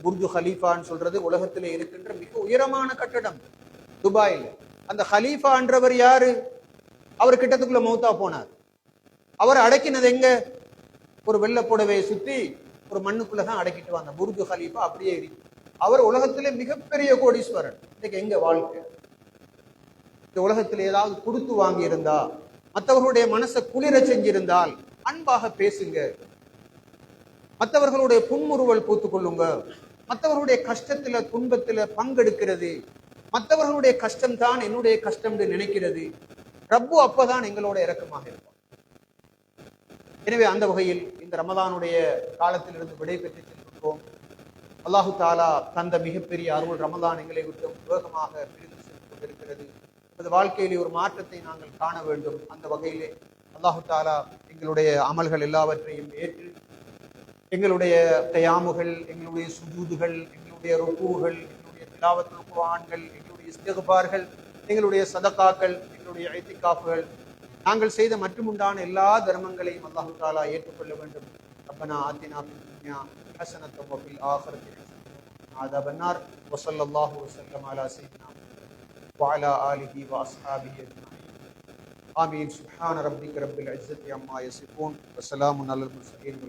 புர்ஜு ஹலீஃபான்னு சொல்றது உலகத்திலே இருக்கின்ற மிக உயரமான கட்டடம் துபாயில். அந்த ஹலீஃபா என்றவர் யாரு? அவர் கிட்டத்துக்குள்ள மௌத்தா போனார். அவர் அடக்கினது எங்க? ஒரு வெள்ளை புடவையை சுத்தி ஒரு மண்ணுக்குள்ளதான் அடக்கிட்டு வந்த புர்ஜு ஹலீஃபா அப்படியே இருக்கு. அவர் உலகத்திலே மிகப்பெரிய கோடீஸ்வரன். இன்னைக்கு எங்க வாழ்க்கை? இந்த உலகத்தில் ஏதாவது கொடுத்து வாங்கி இருந்தா, மற்றவர்களுடைய மனசை குளிர செஞ்சிருந்தால் அன்பாக பேசுங்க, மற்றவர்களுடைய புன்முறுவல் பூத்து கொள்ளுங்க, மற்றவர்களுடைய கஷ்டத்துல துன்பத்துல பங்கெடுக்கிறது, மற்றவர்களுடைய கஷ்டம் தான் என்னுடைய கஷ்டம் நினைக்கிறது. ரப்பு அப்பதான் எங்களோட இரக்கமாக இருப்பார். எனவே அந்த வகையில் இந்த ரமதானுடைய காலத்திலிருந்து விடை பெற்று செல்கின்றோம். அல்லாஹு தாலா தந்த மிகப்பெரிய அருள் ரமதான் எங்களை விட்டு வேகமாக பிரிந்து சென்று கொண்டிருக்கிறது. நமது வாழ்க்கையிலே ஒரு மாற்றத்தை நாங்கள் காண வேண்டும். அந்த வகையிலே அல்லாஹு தாலா எங்களுடைய அமல்கள் எல்லாவற்றையும் ஏற்று எங்களுடைய தயாமுகள், எங்களுடைய சுஜூதுகள், எங்களுடைய ருக்கூகள், எங்களுடைய திலாவத்துல் குர்ஆன்கள், எங்களுடைய இஸ்திக்பார்கள், எங்களுடைய சதகாக்கள், எங்களுடைய இத்திகாஃப்கள், நாங்கள் செய்த மட்டுமுண்டான எல்லா தர்மங்களையும் அல்லாஹு தாலா ஏற்றுக்கொள்ள வேண்டும். ரப்பனா ஆத்தினா ஃபித் துன்யா ஹஸனத்தன் வ ஃபில் ஆখিরাতি ஹஸனத்தன் வ அஸாபன் நார். வ ஸல்லல்லாஹு வஸல்லம் அலா ஸய்யிதினா வ அலா ஆலிஹி வ அஸ்ஹாபிஹி அஜ்மஈன். ஆமீன். சுப்ஹான ரப்பிக ரப்பில் இஸ்ஸத்தி அம்மா யசிஃபூன் வ ஸலாமுன் அலல் முர்ஸலீன்.